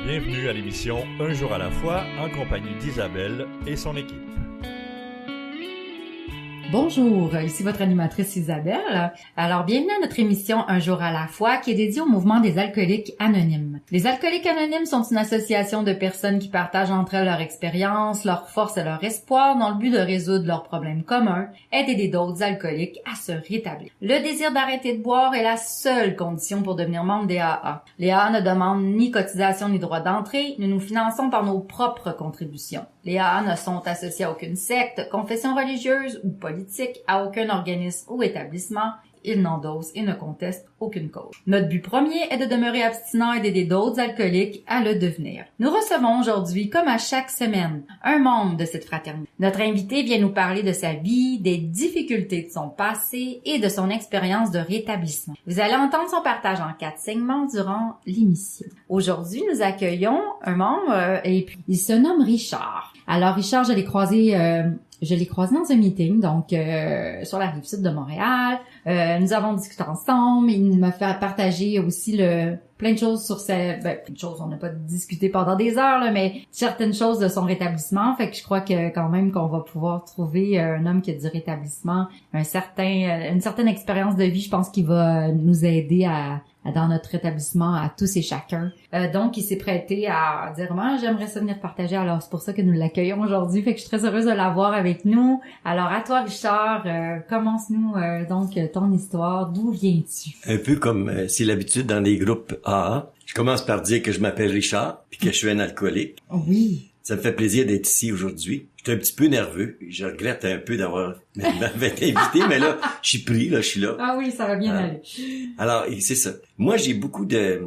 Bienvenue à l'émission Un jour à la fois en compagnie d'Isabelle et son équipe. Bonjour, ici votre animatrice Isabelle. Alors, bienvenue à notre émission Un jour à la fois qui est dédiée au mouvement des alcooliques anonymes. Les alcooliques anonymes sont une association de personnes qui partagent entre elles leur expérience, leurs forces et leur espoir dans le but de résoudre leurs problèmes communs, aider d'autres alcooliques à se rétablir. Le désir d'arrêter de boire est la seule condition pour devenir membre des AA. Les AA ne demandent ni cotisation ni droit d'entrée, nous nous finançons par nos propres contributions. Les AA ne sont associés à aucune secte, confession religieuse ou politique, à aucun organisme ou établissement. Ils n'endossent et ne contestent aucune cause. Notre but premier est de demeurer abstinent et d'aider d'autres alcooliques à le devenir. Nous recevons aujourd'hui, comme à chaque semaine, un membre de cette fraternité. Notre invité vient nous parler de sa vie, des difficultés de son passé et de son expérience de rétablissement. Vous allez entendre son partage en 4 segments durant l'émission. Aujourd'hui, nous accueillons un membre et puis il se nomme Richard. Alors Richard, je l'ai croisé dans un meeting, donc sur la rive sud de Montréal. Nous avons discuté ensemble. Il m'a fait partager aussi plein de choses sur plein de choses. On n'a pas discuté pendant des heures, là, mais certaines choses de son rétablissement. Fait que je crois que quand même qu'on va pouvoir trouver un homme qui a du rétablissement, une certaine expérience de vie. Je pense qu'il va nous aider dans notre rétablissement à tous et chacun. Donc, il s'est prêté à dire, moi, j'aimerais ça venir partager. Alors, c'est pour ça que nous l'accueillons aujourd'hui. Fait que je suis très heureuse de l'avoir avec nous. Alors, à toi, Richard, commence-nous donc ton histoire. D'où viens-tu? Un peu comme c'est l'habitude dans les groupes AA. Je commence par dire que je m'appelle Richard puis que je suis un alcoolique. Oui. Ça me fait plaisir d'être ici aujourd'hui. J'étais un petit peu nerveux. Je regrette un peu d'avoir été invité, mais là, je suis pris, là, je suis là. Ah oui, ça va bien aller. Alors, c'est ça. Moi, j'ai beaucoup de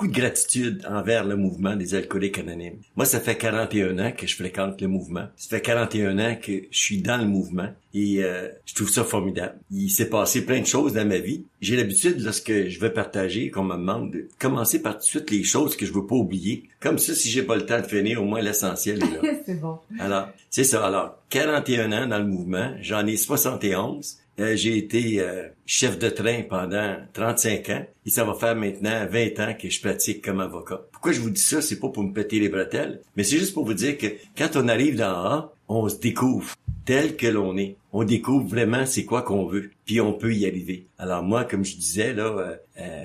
gratitude envers le mouvement des alcooliques anonymes. Moi, ça fait 41 ans que je fréquente le mouvement. Ça fait 41 ans que je suis dans le mouvement et je trouve ça formidable. Il s'est passé plein de choses dans ma vie. J'ai l'habitude, lorsque je veux partager, qu'on me demande de commencer par tout de suite les choses que je veux pas oublier. Comme ça, si j'ai pas le temps de finir, au moins l'essentiel est là. C'est bon. Alors, c'est ça. Alors, 41 ans dans le mouvement, j'en ai 71. J'ai été chef de train pendant 35 ans et ça va faire maintenant 20 ans que je pratique comme avocat. Pourquoi je vous dis ça? C'est pas pour me péter les bretelles, mais c'est juste pour vous dire que quand on arrive dans A, on se découvre tel que l'on est. On découvre vraiment c'est quoi qu'on veut, puis on peut y arriver. Alors moi, comme je disais là,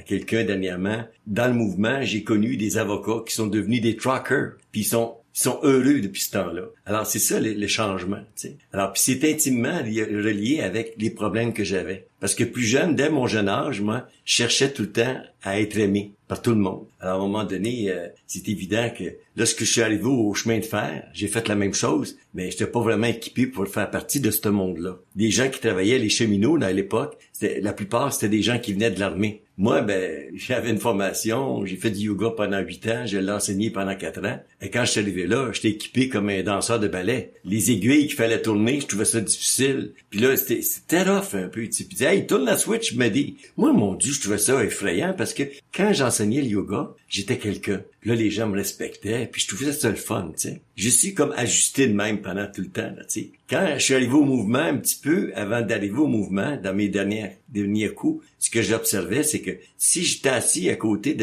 quelqu'un dernièrement, dans le mouvement, j'ai connu des avocats qui sont devenus des truckers, puis ils sont heureux depuis ce temps-là. Alors, c'est ça, le changement, tu sais. Alors, puis c'est intimement relié avec les problèmes que j'avais. Parce que plus jeune, dès mon jeune âge, moi, je cherchais tout le temps à être aimé par tout le monde. Alors, à un moment donné, c'est évident que lorsque je suis arrivé au chemin de fer, j'ai fait la même chose, mais j'étais pas vraiment équipé pour faire partie de ce monde-là. Les gens qui travaillaient, les cheminots, à l'époque, la plupart, c'était des gens qui venaient de l'armée. Moi, j'avais une formation, j'ai fait du yoga pendant 8 ans, je l'ai enseigné pendant 4 ans. Et quand je suis arrivé là, j'étais équipé comme un danseur de ballet. Les aiguilles qu'il fallait tourner, je trouvais ça difficile. Puis là, c'était rough un peu. Puis hey, tourne la switch, me dit. Moi, mon Dieu, je trouvais ça effrayant parce que quand j'enseignais le yoga, j'étais quelqu'un. Là, les gens me respectaient, puis je trouvais ça le fun, tu sais. Je suis comme ajusté de même pendant tout le temps, tu sais. Quand je suis arrivé au mouvement un petit peu, avant d'arriver au mouvement, dans mes derniers coups, ce que j'observais, c'est que si j'étais assis à côté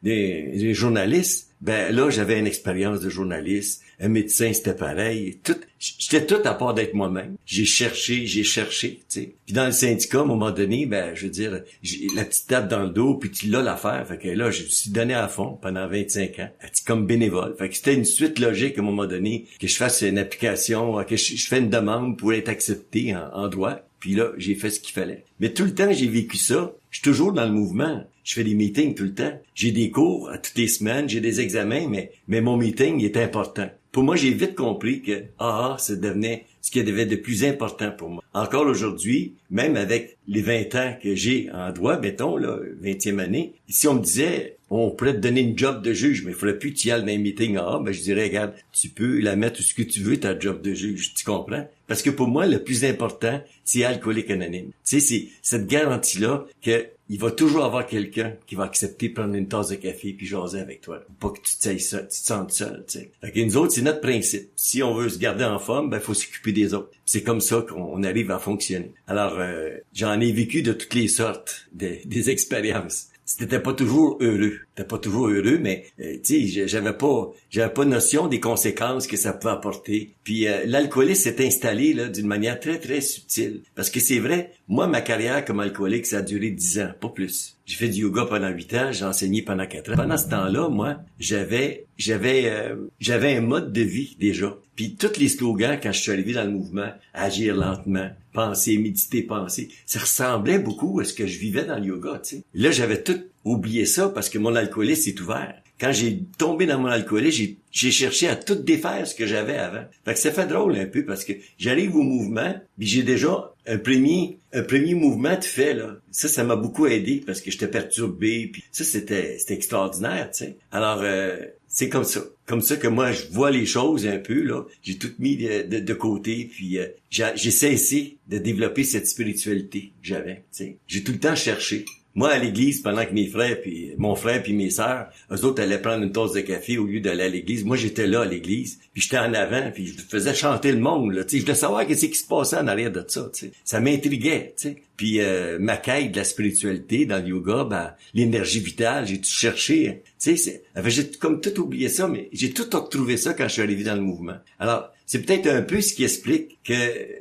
des journalistes, là, j'avais une expérience de journaliste. Un médecin, c'était pareil. J'étais tout à part d'être moi-même. J'ai cherché, tu sais. Puis dans le syndicat, à un moment donné, je veux dire, j'ai la petite tape dans le dos, puis tu l'as l'affaire. Fait que là, je me suis donné à fond pendant 25 ans, comme bénévole. Fait que c'était une suite logique à un moment donné que je fasse une application, que je fais une demande pour être accepté en droit. Puis là, j'ai fait ce qu'il fallait. Mais tout le temps, j'ai vécu ça. Je suis toujours dans le mouvement. Je fais des meetings tout le temps. J'ai des cours à toutes les semaines, j'ai des examens, mais mon meeting est important. Pour moi, j'ai vite compris que ça devenait ce qui devait de plus important pour moi. Encore aujourd'hui, même avec les 20 ans que j'ai en droit, mettons, là, 20e année, si on me disait, on pourrait te donner une job de juge, mais il faudrait plus que tu y ailles dans un meeting je dirais, regarde, tu peux la mettre où ce que tu veux, ta job de juge, tu comprends? Parce que pour moi, le plus important, c'est Alcoolique Anonyme. Tu sais, c'est cette garantie-là que il va toujours avoir quelqu'un qui va accepter de prendre une tasse de café puis jaser avec toi. Pas que tu te sentes seul, tu sais. Fait que nous autres, c'est notre principe. Si on veut se garder en forme, faut s'occuper des autres. C'est comme ça qu'on arrive à fonctionner. Alors, j'en ai vécu de toutes les sortes des expériences. c'était pas toujours heureux. C'était pas toujours heureux, mais tu sais, j'avais pas notion des conséquences que ça pouvait apporter. Puis l'alcoolisme s'est installé là d'une manière très très subtile. Parce que c'est vrai, moi ma carrière comme alcoolique, ça a duré 10 ans, pas plus. J'ai fait du yoga pendant 8 ans, j'ai enseigné pendant 4 ans. Pendant ce temps-là, moi, j'avais un mode de vie déjà. Puis tous les slogans quand je suis arrivé dans le mouvement, agir lentement, penser, méditer, penser, ça ressemblait beaucoup à ce que je vivais dans le yoga, tu sais. Là, j'avais tout oublié ça parce que mon alcoolisme s'est ouvert. Quand j'ai tombé dans mon alcoolisme, j'ai cherché à tout défaire ce que j'avais avant. Fait que ça fait drôle un peu parce que j'arrive au mouvement, puis j'ai déjà un premier mouvement de fait, là. Ça m'a beaucoup aidé parce que j'étais perturbé, puis ça, c'était extraordinaire, tu sais. Alors, c'est comme ça que moi je vois les choses un peu là. J'ai tout mis de côté, puis j'ai cessé de développer cette spiritualité que j'avais. Tu sais, j'ai tout le temps cherché. Moi, à l'église, pendant que mon frère puis mes sœurs, eux autres allaient prendre une tasse de café au lieu d'aller à l'église. Moi, j'étais là à l'église, puis j'étais en avant, puis je faisais chanter le monde, là, tu sais. Je voulais savoir qu'est-ce qui se passait en arrière de ça, tu sais. Ça m'intriguait, tu sais. Puis ma quête de la spiritualité dans le yoga, l'énergie vitale, j'ai tout cherché. Tu sais, j'ai comme tout oublié ça, mais j'ai tout retrouvé ça quand je suis arrivé dans le mouvement. Alors, c'est peut-être un peu ce qui explique que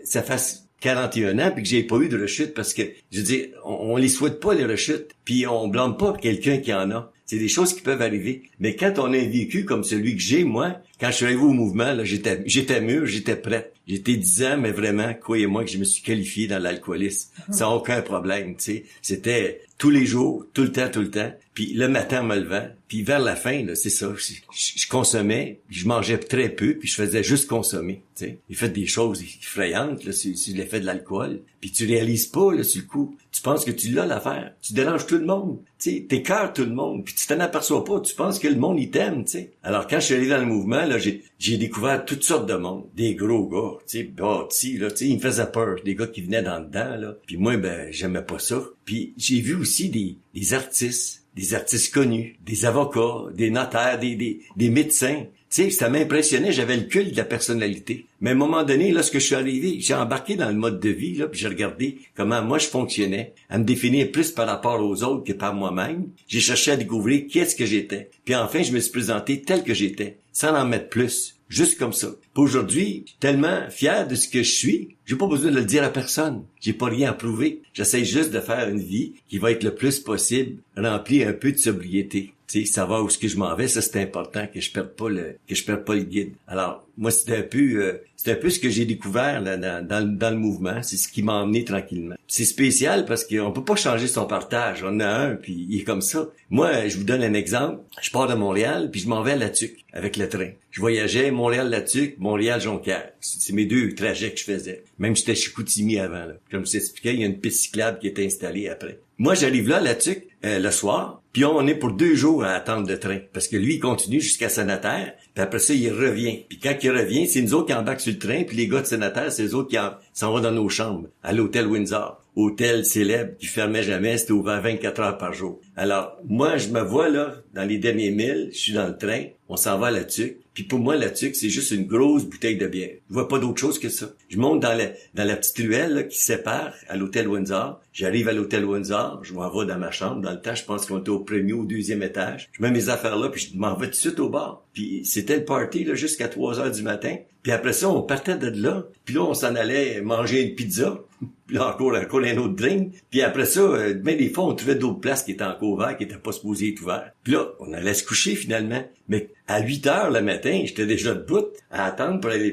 ça fasse 41 ans puis que j'ai pas eu de rechute parce que, je veux dire, on les souhaite pas les rechutes puis on blâme pas quelqu'un qui en a. C'est des choses qui peuvent arriver. Mais quand on a un vécu comme celui que j'ai, moi, quand je suis arrivé au mouvement, là, j'étais mûr, j'étais prête. J'étais 10 ans, mais vraiment, croyez-moi que je me suis qualifié dans l'alcoolisme. Sans aucun problème, tu sais. C'était tous les jours, tout le temps. Puis le matin en me levant, puis vers la fin, là, c'est ça. Je consommais, puis je mangeais très peu, puis je faisais juste consommer, tu sais. J'ai fait des choses effrayantes, là, sur l'effet de l'alcool. Puis tu réalises pas, là, sur le coup. Tu penses que tu l'as, l'affaire. Tu déranges tout le monde, tu sais. T'écœures tout le monde, puis tu t'en aperçois pas. Tu penses que le monde, il t'aime, tu sais. Alors quand je suis allé dans le mouvement, là, j'ai découvert toutes sortes de monde. Des gros gars, tu sais, bâtis, là, tu sais, ils me faisaient peur. Des gars qui venaient dans dedans, là. Puis moi, j'aimais pas ça. Puis j'ai vu aussi des artistes connus, des avocats, des notaires, des médecins. Tu sais, ça m'impressionnait, j'avais le culte de la personnalité. Mais à un moment donné, lorsque je suis arrivé, j'ai embarqué dans le mode de vie, là, puis j'ai regardé comment moi je fonctionnais, à me définir plus par rapport aux autres que par moi-même. J'ai cherché à découvrir qui est-ce que j'étais. Puis enfin, je me suis présenté tel que j'étais, sans en mettre plus. Juste comme ça. Puis aujourd'hui, je suis tellement fier de ce que je suis, j'ai pas besoin de le dire à personne. J'ai pas rien à prouver. J'essaie juste de faire une vie qui va être le plus possible remplie un peu de sobriété. Tu sais, savoir où est-ce que je m'en vais, ça c'est important que je perde pas le guide. Alors, moi c'est un peu ce que j'ai découvert là, dans le mouvement, c'est ce qui m'a emmené tranquillement. C'est spécial parce qu'on peut pas changer son partage, on en a un puis il est comme ça. Moi, je vous donne un exemple, je pars de Montréal puis je m'en vais à La Tuque avec le train. Je voyageais Montréal-La Tuque, Montréal-Jonquière. C'est mes deux trajets que je faisais. Même j'étais chez Chicoutimi avant là. Comme je t'expliquais, il y a une piste cyclable qui est installée après. Moi, j'arrive là, La Tuque, le soir, puis on est pour 2 jours à attendre le train. Parce que lui, il continue jusqu'à Saint-Nazaire, puis après ça, il revient. Puis quand il revient, c'est nous autres qui embarquent sur le train, puis les gars de Saint-Nazaire, c'est eux autres qui s'en vont dans nos chambres, à l'hôtel Windsor. Hôtel célèbre qui fermait jamais, c'était ouvert 24 heures par jour. Alors, moi, je me vois là, dans les derniers 1000, je suis dans le train, on s'en va à La Tuque. Puis pour moi, La Tuque, c'est juste une grosse bouteille de bière. Je vois pas d'autre chose que ça. Je monte dans la petite ruelle là, qui sépare à l'hôtel Windsor. J'arrive à l'hôtel Windsor, je m'en vais dans ma chambre. Dans le temps, je pense qu'on était au premier ou au 2e étage. Je mets mes affaires là, puis je m'en vais tout de suite au bar. Puis c'était le party là jusqu'à 3 heures du matin. Puis après ça, on partait de là. Puis là, on s'en allait manger une pizza. Puis là, encore un autre drink. Puis après ça, des fois, on trouvait d'autres places qui étaient encore ouvertes, qui étaient pas supposées être ouvertes. Puis là, on allait se coucher finalement. Mais à 8 heures le matin, j'étais déjà debout à attendre pour aller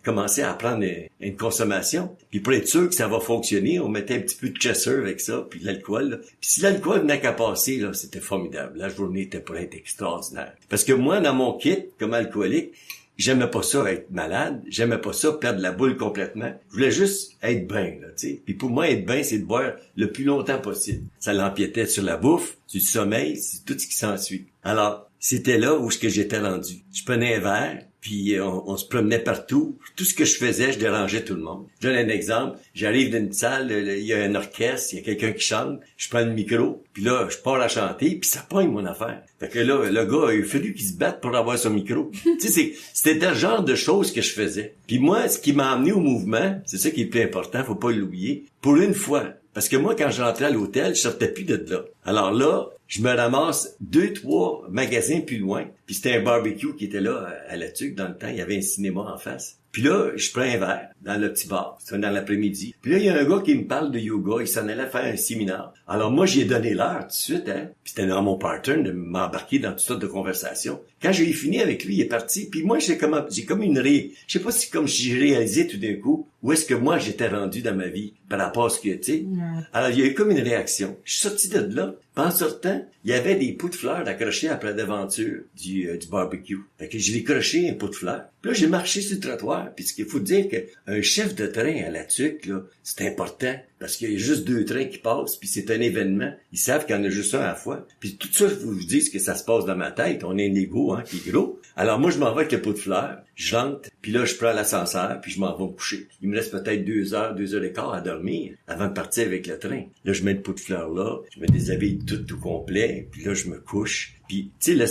commencer à prendre une consommation. Puis pour être sûr que ça va fonctionner, on mettait un petit peu de chasseur avec ça, puis de l'alcool. Là. Puis si l'alcool venait qu'à passer, là, c'était formidable. La journée était pour être extraordinaire. Parce que moi, dans mon kit, comme alcoolique, j'aimais pas ça être malade, j'aimais pas ça perdre la boule complètement. Je voulais juste être bien, là, tu sais. Puis pour moi, être bien, c'est de boire le plus longtemps possible. Ça l'empiétait sur la bouffe, sur le sommeil, c'est tout ce qui s'ensuit. Alors, c'était là où j'étais rendu. Je prenais un verre, puis on se promenait partout. Tout ce que je faisais, je dérangeais tout le monde. Je donne un exemple. J'arrive dans une salle, il y a un orchestre, il y a quelqu'un qui chante, je prends le micro, puis là, je pars à chanter, puis ça pogne mon affaire. Fait que là, le gars, il a fallu qu'il se batte pour avoir son micro. Tu sais, c'était le genre de choses que je faisais. Puis moi, ce qui m'a amené au mouvement, c'est ça qui est le plus important, faut pas l'oublier. Pour une fois, Parce que moi, quand je rentrais à l'hôtel, je sortais plus de là. Alors là, je me ramasse 2-3 magasins plus loin. Puis c'était un barbecue qui était là à La Tuque dans le temps. Il y avait un cinéma en face. Puis là, je prends un verre dans le petit bar. C'était dans l'après-midi. Puis là, il y a un gars qui me parle de yoga. Il s'en allait faire un séminaire. Alors moi, j'ai donné l'heure tout de suite, hein. Puis c'était dans mon pattern de m'embarquer dans toutes sortes de conversations. Quand j'ai fini avec lui, il est parti. Puis moi, j'ai comme je sais pas si comme j'ai réalisé tout d'un coup où est-ce que moi j'étais rendu dans ma vie par rapport à ce que, tu sais. Alors, il y a eu comme une réaction. Je suis sorti de là. Puis en sortant, il y avait des pots de fleurs accrochés après l'aventure du barbecue. Fait que j'ai décroché un pot de fleurs. Puis là, j'ai marché sur le trottoir. Puis ce qu'il faut dire qu'un chef de train à La Tuque, là, c'est important. Parce qu'il y a juste 2 trains qui passent, puis c'est un événement. Ils savent qu'il y en a juste un à la fois. Puis tout ça, je vous dis que ça se passe dans ma tête. On a un ego, hein, qui est gros. Alors moi, je m'en vais avec le pot de fleurs. Je rentre, puis là, je prends l'ascenseur, puis je m'en vais me coucher. Il me reste peut-être 2 heures et quart à dormir avant de partir avec le train. Là, je mets le pot de fleurs là, je me déshabille tout complet, puis là, je me couche. Puis, tu sais,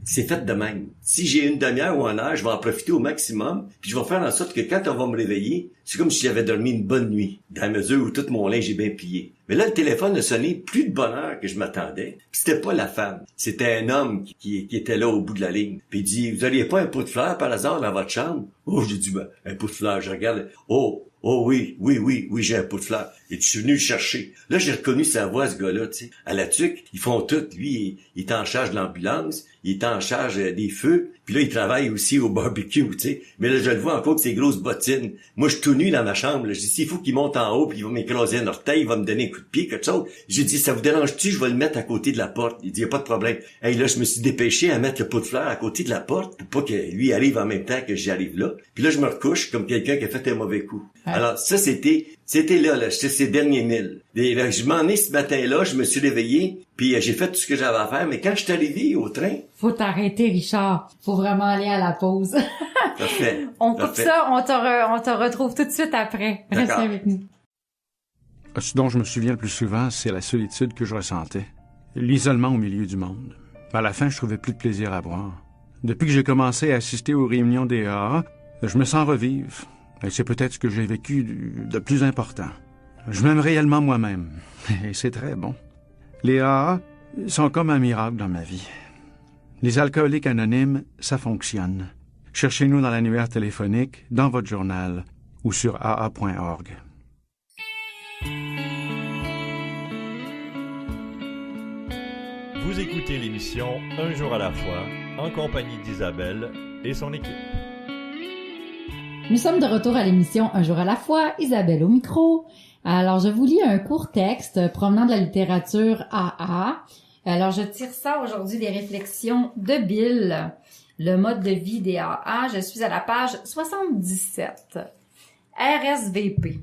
c'est fait de même. Si j'ai une demi-heure ou 1 heure, je vais en profiter au maximum, puis je vais faire en sorte que quand on va me réveiller, c'est comme si j'avais dormi une bonne nuit, dans la mesure où tout mon linge est bien plié. Mais là, le téléphone a sonné plus de bonne heure que je m'attendais. Puis c'était pas la femme, c'était un homme qui était là au bout de la ligne. Puis il dit, vous auriez pas un pot de fleurs par hasard dans votre chambre? Oh, j'ai dit, ben, un pot de fleurs, je regarde. Oh oui, j'ai un pot de fleurs. Et je suis venu le chercher. Là, j'ai reconnu sa voix, ce gars-là, tu sais. À La Tuque, ils font tout. Lui, il est en charge de l'ambulance, il est en charge des feux, puis là, il travaille aussi au barbecue, tu sais. Mais là, je le vois encore avec ses grosses bottines. Moi, je suis tout nu dans ma chambre, là. Je dis, s'il faut qu'il monte en haut, puis il va m'écraser un orteil, il va me donner un coup de pied, quelque chose. J'ai dit, ça vous dérange-tu? Je vais le mettre à côté de la porte. Il dit, y a pas de problème. Hey, là, je me suis dépêché à mettre le pot de fleurs à côté de la porte, pour pas que lui arrive en même temps que j'y arrive là. Puis là, je me recouche comme quelqu'un qui a fait un mauvais coup. Ouais. Alors, ça, c'était là, c'était ces derniers 1000. Je m'en ai ce matin-là, je me suis réveillé, puis j'ai fait tout ce que j'avais à faire, mais quand je suis arrivé au train... Faut t'arrêter, Richard. Faut vraiment aller à la pause. Parfait. On coupe ça, on te retrouve tout de suite après. Reste avec nous. Ce dont je me souviens le plus souvent, c'est la solitude que je ressentais. L'isolement au milieu du monde. À la fin, je trouvais plus de plaisir à boire. Depuis que j'ai commencé à assister aux réunions des AA, je me sens revivre. Et c'est peut-être ce que j'ai vécu de plus important. Je m'aime réellement moi-même. Et c'est très bon. Les AA sont comme un miracle dans ma vie. Les alcooliques anonymes, ça fonctionne. Cherchez-nous dans l'annuaire téléphonique, dans votre journal ou sur aa.org. Vous écoutez l'émission Un jour à la fois, en compagnie d'Isabelle et son équipe. Nous sommes de retour à l'émission Un jour à la fois, Isabelle au micro. Alors, je vous lis un court texte provenant de la littérature AA. Alors, je tire ça aujourd'hui des réflexions de Bill, le mode de vie des AA. Je suis à la page 77. RSVP.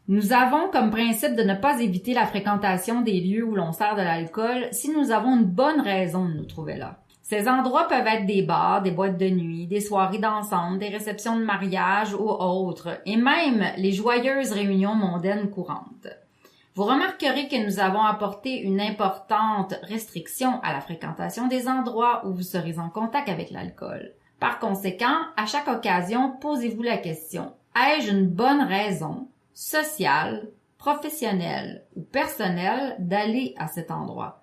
Nous avons comme principe de ne pas éviter la fréquentation des lieux où l'on sert de l'alcool si nous avons une bonne raison de nous trouver là. Ces endroits peuvent être des bars, des boîtes de nuit, des soirées dansante, des réceptions de mariage ou autres, et même les joyeuses réunions mondaines courantes. Vous remarquerez que nous avons apporté une importante restriction à la fréquentation des endroits où vous serez en contact avec l'alcool. Par conséquent, à chaque occasion, posez-vous la question, ai-je une bonne raison, sociale, professionnelle ou personnelle, d'aller à cet endroit?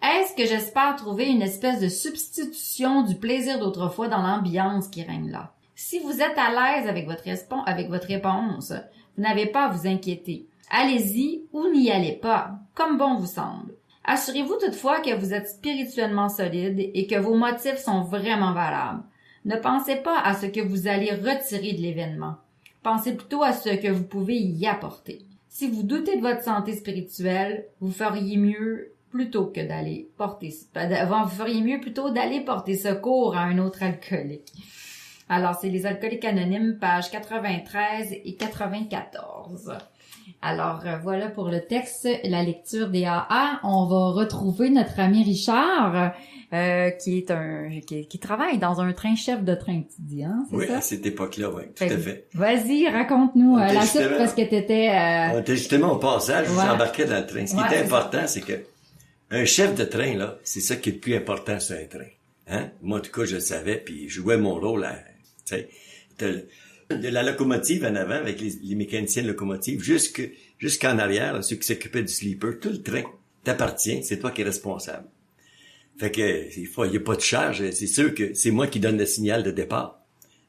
Est-ce que j'espère trouver une espèce de substitution du plaisir d'autrefois dans l'ambiance qui règne là? Si vous êtes à l'aise avec votre réponse, vous n'avez pas à vous inquiéter. Allez-y ou n'y allez pas, comme bon vous semble. Assurez-vous toutefois que vous êtes spirituellement solide et que vos motifs sont vraiment valables. Ne pensez pas à ce que vous allez retirer de l'événement. Pensez plutôt à ce que vous pouvez y apporter. Si vous doutez de votre santé spirituelle, vous feriez mieux plutôt d'aller porter secours à un autre alcoolique. Alors, c'est les alcooliques anonymes, pages 93 et 94. Alors, voilà pour le texte, la lecture des AA. On va retrouver notre ami Richard, qui travaille dans un train chef de train, tu dis, hein? Oui, ça? À cette époque-là, oui, tout à fait. Vas-y, raconte-nous la suite, parce que t'étais... On était justement au passage, je vous embarquais dans le train. Ce qui était important, c'est que un chef de train, là, c'est ça qui est le plus important sur un train. Hein? Moi, en tout cas, je le savais, puis je jouais mon rôle à, tu sais, de la locomotive en avant avec les mécaniciens de locomotive jusqu'en arrière, là, ceux qui s'occupaient du sleeper, tout le train t'appartient, c'est toi qui es responsable. Fait que, il y a pas de charge, c'est sûr que c'est moi qui donne le signal de départ.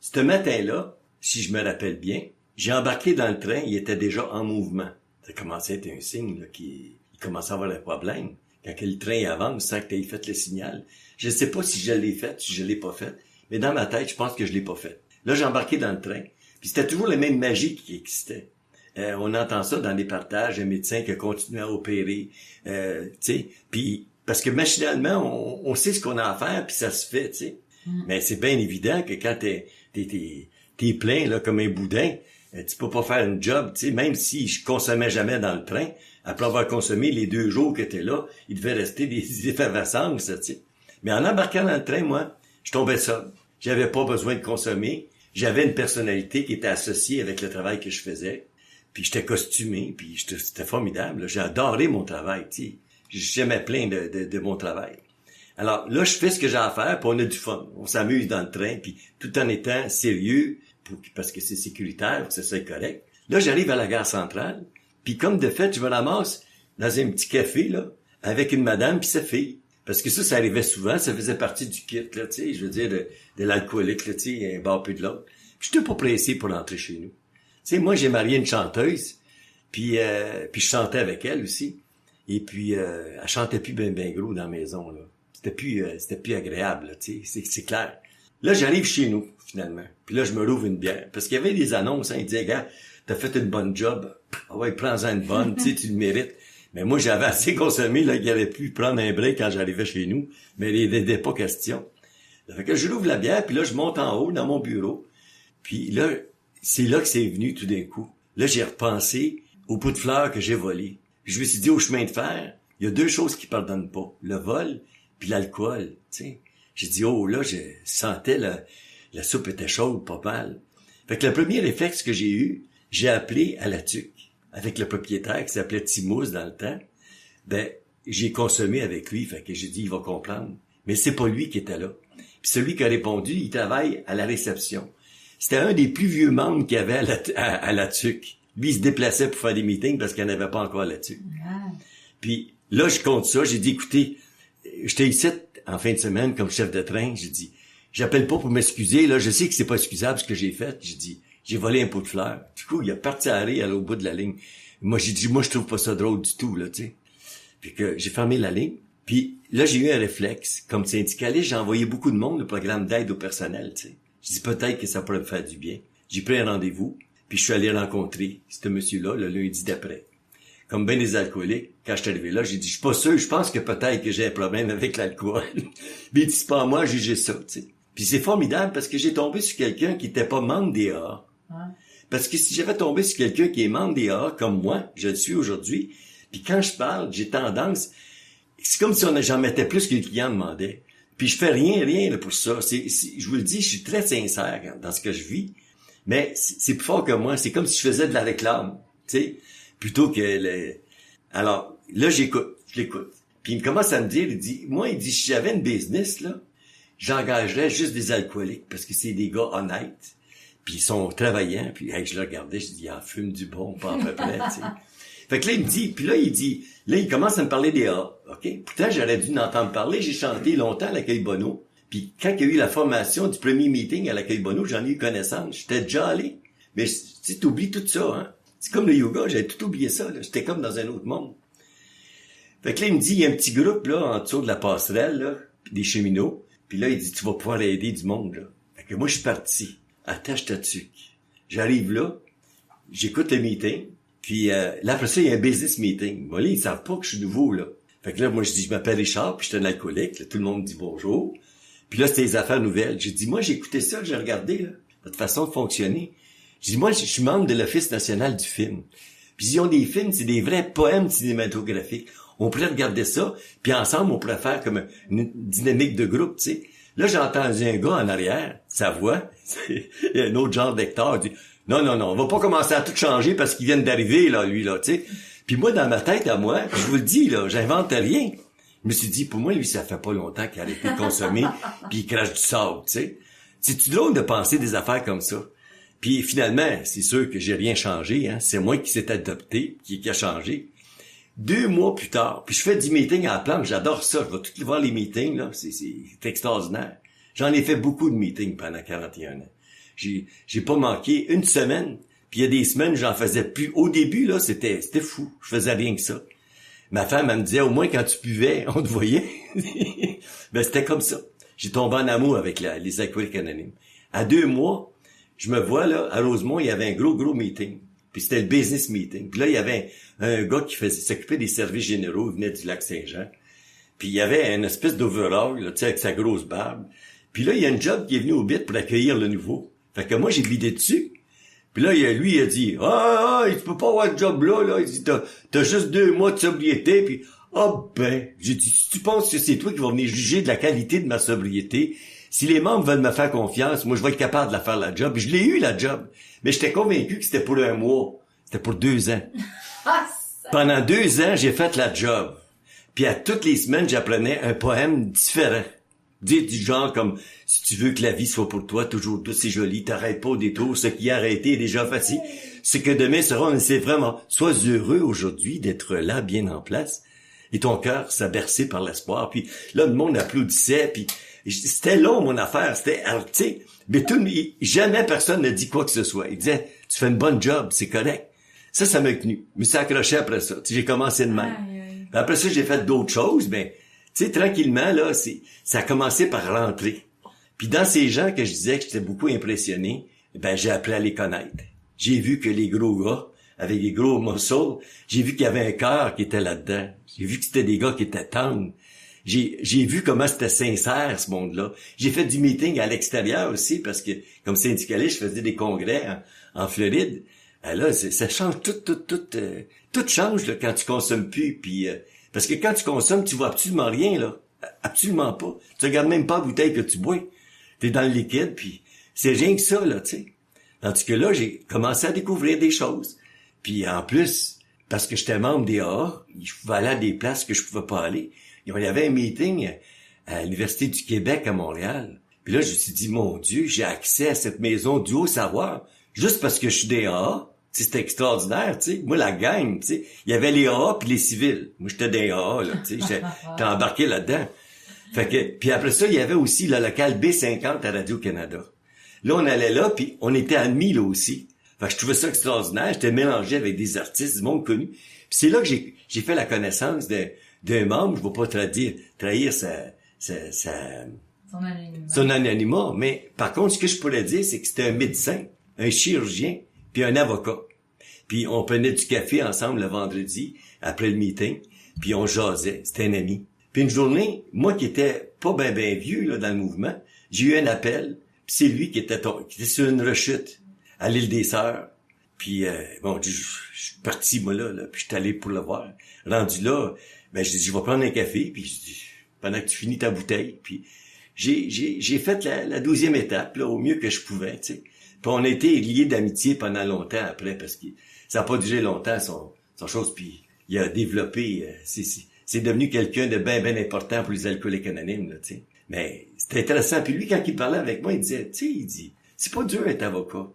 Ce matin-là, si je me rappelle bien, j'ai embarqué dans le train, il était déjà en mouvement. Ça commençait à être un signe, là, qu'il commençait à avoir des problèmes. Quand le train avance, sans que tu aies fait le signal. Je ne sais pas si je l'ai fait, si je l'ai pas fait, mais dans ma tête, je pense que je l'ai pas fait. Là, j'ai embarqué dans le train, puis c'était toujours la même magie qui existait. On entend ça dans des partages, un médecin qui a continué à opérer, tu sais, puis parce que machinalement, on sait ce qu'on a à faire, puis ça se fait, tu sais. Mais c'est bien évident que quand t'es plein là comme un boudin, tu peux pas faire une job, tu sais. Même si je consommais jamais dans le train, après avoir consommé les 2 jours que t'es là, il devait rester des effervescences, tu sais. Mais en embarquant dans le train, moi, je tombais sobre. J'avais pas besoin de consommer. J'avais une personnalité qui était associée avec le travail que je faisais. Puis j'étais costumé, puis c'était formidable. Là. J'ai adoré mon travail, tu sais. J'aimais plein de mon travail. Alors là, je fais ce que j'ai à faire, puis on a du fun. On s'amuse dans le train, puis tout en étant sérieux, parce que c'est sécuritaire, pour que ça soit correct. Là, j'arrive à la gare centrale, puis comme de fait, je me ramasse dans un petit café, là, avec une madame puis sa fille. Parce que ça arrivait souvent, ça faisait partie du kit, là, tu sais, je veux dire, de l'alcoolique, là, tu sais, un bar plus de l'autre. Puis j'étais pas pressé pour rentrer chez nous. Tu sais, moi, j'ai marié une chanteuse, puis je chantais avec elle aussi. Et puis, elle chantait plus ben gros dans la maison, là. C'était plus agréable, là, tu sais, c'est clair. Là, j'arrive chez nous, finalement. Puis là, je me rouvre une bière. Parce qu'il y avait des annonces, hein, ils disaient, gars, t'as fait une bonne job. Ah ouais, prends-en une bonne, tu sais, tu le mérites. Mais moi, j'avais assez consommé, là, qu'il aurait pu prendre un break quand j'arrivais chez nous. Mais il n'était pas question. Fait que je rouvre la bière, puis là, je monte en haut, dans mon bureau. Puis là, c'est là que c'est venu tout d'un coup. Là, j'ai repensé au pot de fleurs que j'ai volé. Puis je me suis dit, au chemin de fer, il y a 2 choses qui pardonnent pas. Le vol, puis l'alcool, tu sais. J'ai dit, oh, là, je sentais la soupe était chaude, pas mal. Fait que le premier réflexe que j'ai eu, j'ai appelé à la tuque. Avec le propriétaire qui s'appelait Timous dans le temps, j'ai consommé avec lui, fait que j'ai dit, il va comprendre. Mais c'est pas lui qui était là. Puis celui qui a répondu, il travaille à la réception. C'était un des plus vieux membres qu'il y avait à la TUC. Lui, il se déplaçait pour faire des meetings parce qu'il n'y en avait pas encore la TUC. Puis là, je compte ça, j'ai dit, écoutez, j'étais ici en fin de semaine comme chef de train, j'ai dit, j'appelle pas pour m'excuser, là, je sais que c'est pas excusable ce que j'ai fait, j'ai dit, j'ai volé un pot de fleurs. Du coup, il a parti à aller au bout de la ligne. Moi, j'ai dit, moi, je trouve pas ça drôle du tout, là, tu sais. Puis que j'ai fermé la ligne. Puis là, j'ai eu un réflexe. Comme syndicaliste, j'ai envoyé beaucoup de monde le programme d'aide au personnel, tu sais. J'ai dit, peut-être que ça pourrait me faire du bien. J'ai pris un rendez-vous, puis je suis allé rencontrer ce monsieur-là le lundi d'après. Comme bien des alcooliques, quand je suis arrivé là, j'ai dit, je suis pas sûr, je pense que peut-être que j'ai un problème avec l'alcool. Mais il dit, c'est pas à moi à juger ça, tu sais. Puis c'est formidable parce que j'ai tombé sur quelqu'un qui était pas membre des AA. Parce que si j'avais tombé sur quelqu'un qui est membre des AA, comme moi, je le suis aujourd'hui, puis quand je parle, j'ai tendance, c'est comme si j'en mettais plus que le client demandait. Puis je fais rien là, pour ça. Je vous le dis, je suis très sincère dans ce que je vis, mais c'est plus fort que moi. C'est comme si je faisais de la réclame, tu sais, plutôt que Alors, là, je l'écoute. Puis il commence à me dire, il dit, si j'avais une business, là, j'engagerais juste des alcooliques, parce que c'est des gars honnêtes. Puis ils sont travaillants, puis je le regardais, je dis, il en fume du bon, pas à peu près, tu sais. Fait que là, il me dit, il commence à me parler des A, OK? Pourtant, j'aurais dû n'entendre parler, j'ai chanté longtemps à l'accueil Bonneau. Puis quand il y a eu la formation du premier meeting à l'accueil Bonneau, j'en ai eu connaissance, j'étais déjà allé. Mais tu sais, t'oublies tout ça, hein? C'est comme le yoga, j'avais tout oublié ça, là. J'étais comme dans un autre monde. Fait que là, il me dit, il y a un petit groupe, là, en dessous de la passerelle, là, des cheminots. Puis là, il dit, tu vas pouvoir aider du monde, là. Fait que moi, je suis parti. Attache-toi dessus. J'arrive là, j'écoute le meeting, puis là, après ça, il y a un business meeting. Moi, là, ils savent pas que je suis nouveau, là. Fait que là, moi, je dis, je m'appelle Richard, puis je suis un alcoolique. Là, tout le monde dit bonjour. Puis là, c'était les affaires nouvelles. J'ai dit, moi, j'ai écouté ça, j'ai regardé, là, votre façon de fonctionner. J'ai dit, moi, je suis membre de l'Office national du film. Puis ils ont des films, c'est des vrais poèmes cinématographiques. On pourrait regarder ça, puis ensemble, on pourrait faire comme une dynamique de groupe, tu sais. Là, j'ai entendu un gars en arrière, sa voix, il y a un autre genre d'acteur, il dit, non, on va pas commencer à tout changer parce qu'ils viennent d'arriver, là, lui, là, tu sais. Puis moi, dans ma tête, à moi, je vous le dis, là, j'invente rien. Je me suis dit, pour moi, lui, ça fait pas longtemps qu'il a arrêté de consommer, puis il crache du sable, tu sais. C'est-tu drôle de penser des affaires comme ça? Puis finalement, c'est sûr que j'ai rien changé, hein. C'est moi qui s'est adopté, qui a changé. 2 mois plus tard, puis je fais du meeting à la planque, j'adore ça, je vais tout voir les meetings, là, c'est extraordinaire. J'en ai fait beaucoup de meetings pendant 41 ans. J'ai pas manqué une semaine, puis il y a des semaines, j'en faisais plus. Au début, là, c'était fou, je faisais rien que ça. Ma femme, elle me disait, au moins quand tu buvais, on te voyait. Ben, c'était comme ça. J'ai tombé en amour avec les alcooliques anonymes. À 2 mois, je me vois, là, à Rosemont, il y avait un gros meeting. Puis c'était le business meeting. Puis là, il y avait un gars qui s'occupait des services généraux, il venait du Lac-Saint-Jean. Puis il y avait une espèce d'overall, là, tu sais, avec sa grosse barbe. Puis là, il y a une job qui est venue au BIT pour accueillir le nouveau. Fait que moi, j'ai vidé dessus. Puis là, lui, il a dit, tu peux pas avoir de job là. Il dit, t'as juste 2 mois de sobriété. Puis, j'ai dit, si tu penses que c'est toi qui vas venir juger de la qualité de ma sobriété, si les membres veulent me faire confiance, moi, je vais être capable de la faire, la job. Puis je l'ai eu, la job. Mais j'étais convaincu que c'était pour 1 mois. C'était pour 2 ans. Pendant 2 ans, j'ai fait la job. Puis à toutes les semaines, j'apprenais un poème différent. Dit du genre comme, si tu veux que la vie soit pour toi toujours douce et jolie, t'arrêtes pas au détour, ce qui a arrêté est déjà facile. Ce que demain sera, on ne sait vraiment. Sois heureux aujourd'hui d'être là, bien en place. Et ton cœur s'est bercé par l'espoir. Puis là, le monde applaudissait. Puis c'était long, mon affaire. C'était, tu sais, mais jamais personne n'a dit quoi que ce soit. Il disait, tu fais une bonne job, c'est correct. Ça m'a tenu. Mais ça accrochait après ça. Tu sais, j'ai commencé de même. Puis après ça, j'ai fait d'autres choses, mais tu sais, tranquillement, là, ça a commencé par rentrer. Puis dans ces gens que je disais que j'étais beaucoup impressionné, ben j'ai appris à les connaître. J'ai vu que les gros gars, avec les gros muscles, j'ai vu qu'il y avait un cœur qui était là-dedans. J'ai vu que c'était des gars qui étaient tendres. J'ai vu comment c'était sincère, ce monde-là. J'ai fait du meeting à l'extérieur aussi, parce que, comme syndicaliste, je faisais des congrès en Floride. Là, ça change, tout change, là, quand tu consommes plus, puis... parce que quand tu consommes, tu vois absolument rien, là. Absolument pas. Tu regardes même pas la bouteille que tu bois. T'es dans le liquide, puis c'est rien que ça, là, tu sais. Tandis que là, j'ai commencé à découvrir des choses. Puis en plus, parce que j'étais membre des AA, je pouvais aller à des places que je pouvais pas aller. Il y avait un meeting à l'Université du Québec à Montréal. Puis là, je me suis dit, mon Dieu, j'ai accès à cette maison du haut savoir. Juste parce que je suis des AA. C'était extraordinaire, tu sais. Moi, la gang, tu sais, il y avait les AA puis les civils. Moi, j'étais des AA, là, tu sais. J'étais embarqué là-dedans. Fait que, puis après ça, il y avait aussi le local B50 à Radio-Canada. Là, on allait là, puis on était admis, là aussi. Fait que je trouvais ça extraordinaire. J'étais mélangé avec des artistes, du monde connu. Puis c'est là que j'ai fait la connaissance d'un membre. Je ne vais pas trahir son anonymat. Mais par contre, ce que je pourrais dire, c'est que c'était un médecin, un chirurgien, puis un avocat. Puis on prenait du café ensemble le vendredi, après le meeting, puis on jasait. C'était un ami. Puis une journée, moi qui étais pas ben vieux là dans le mouvement, j'ai eu un appel, puis c'est lui qui était sur une rechute à l'île des Sœurs. Puis je suis parti moi là, puis je suis allé pour le voir. Rendu là, ben je dis je vais prendre un café, puis je dis pendant que tu finis ta bouteille, puis j'ai fait la 12e étape là au mieux que je pouvais, tu sais. Puis on a été liés d'amitié pendant longtemps après, parce que ça a pas duré longtemps son chose, puis il a développé, c'est devenu quelqu'un de bien important pour les alcooliques anonymes, là, tu sais. Mais c'était intéressant. Puis lui, quand il parlait avec moi, il disait, tu sais, c'est pas dur d'être avocat.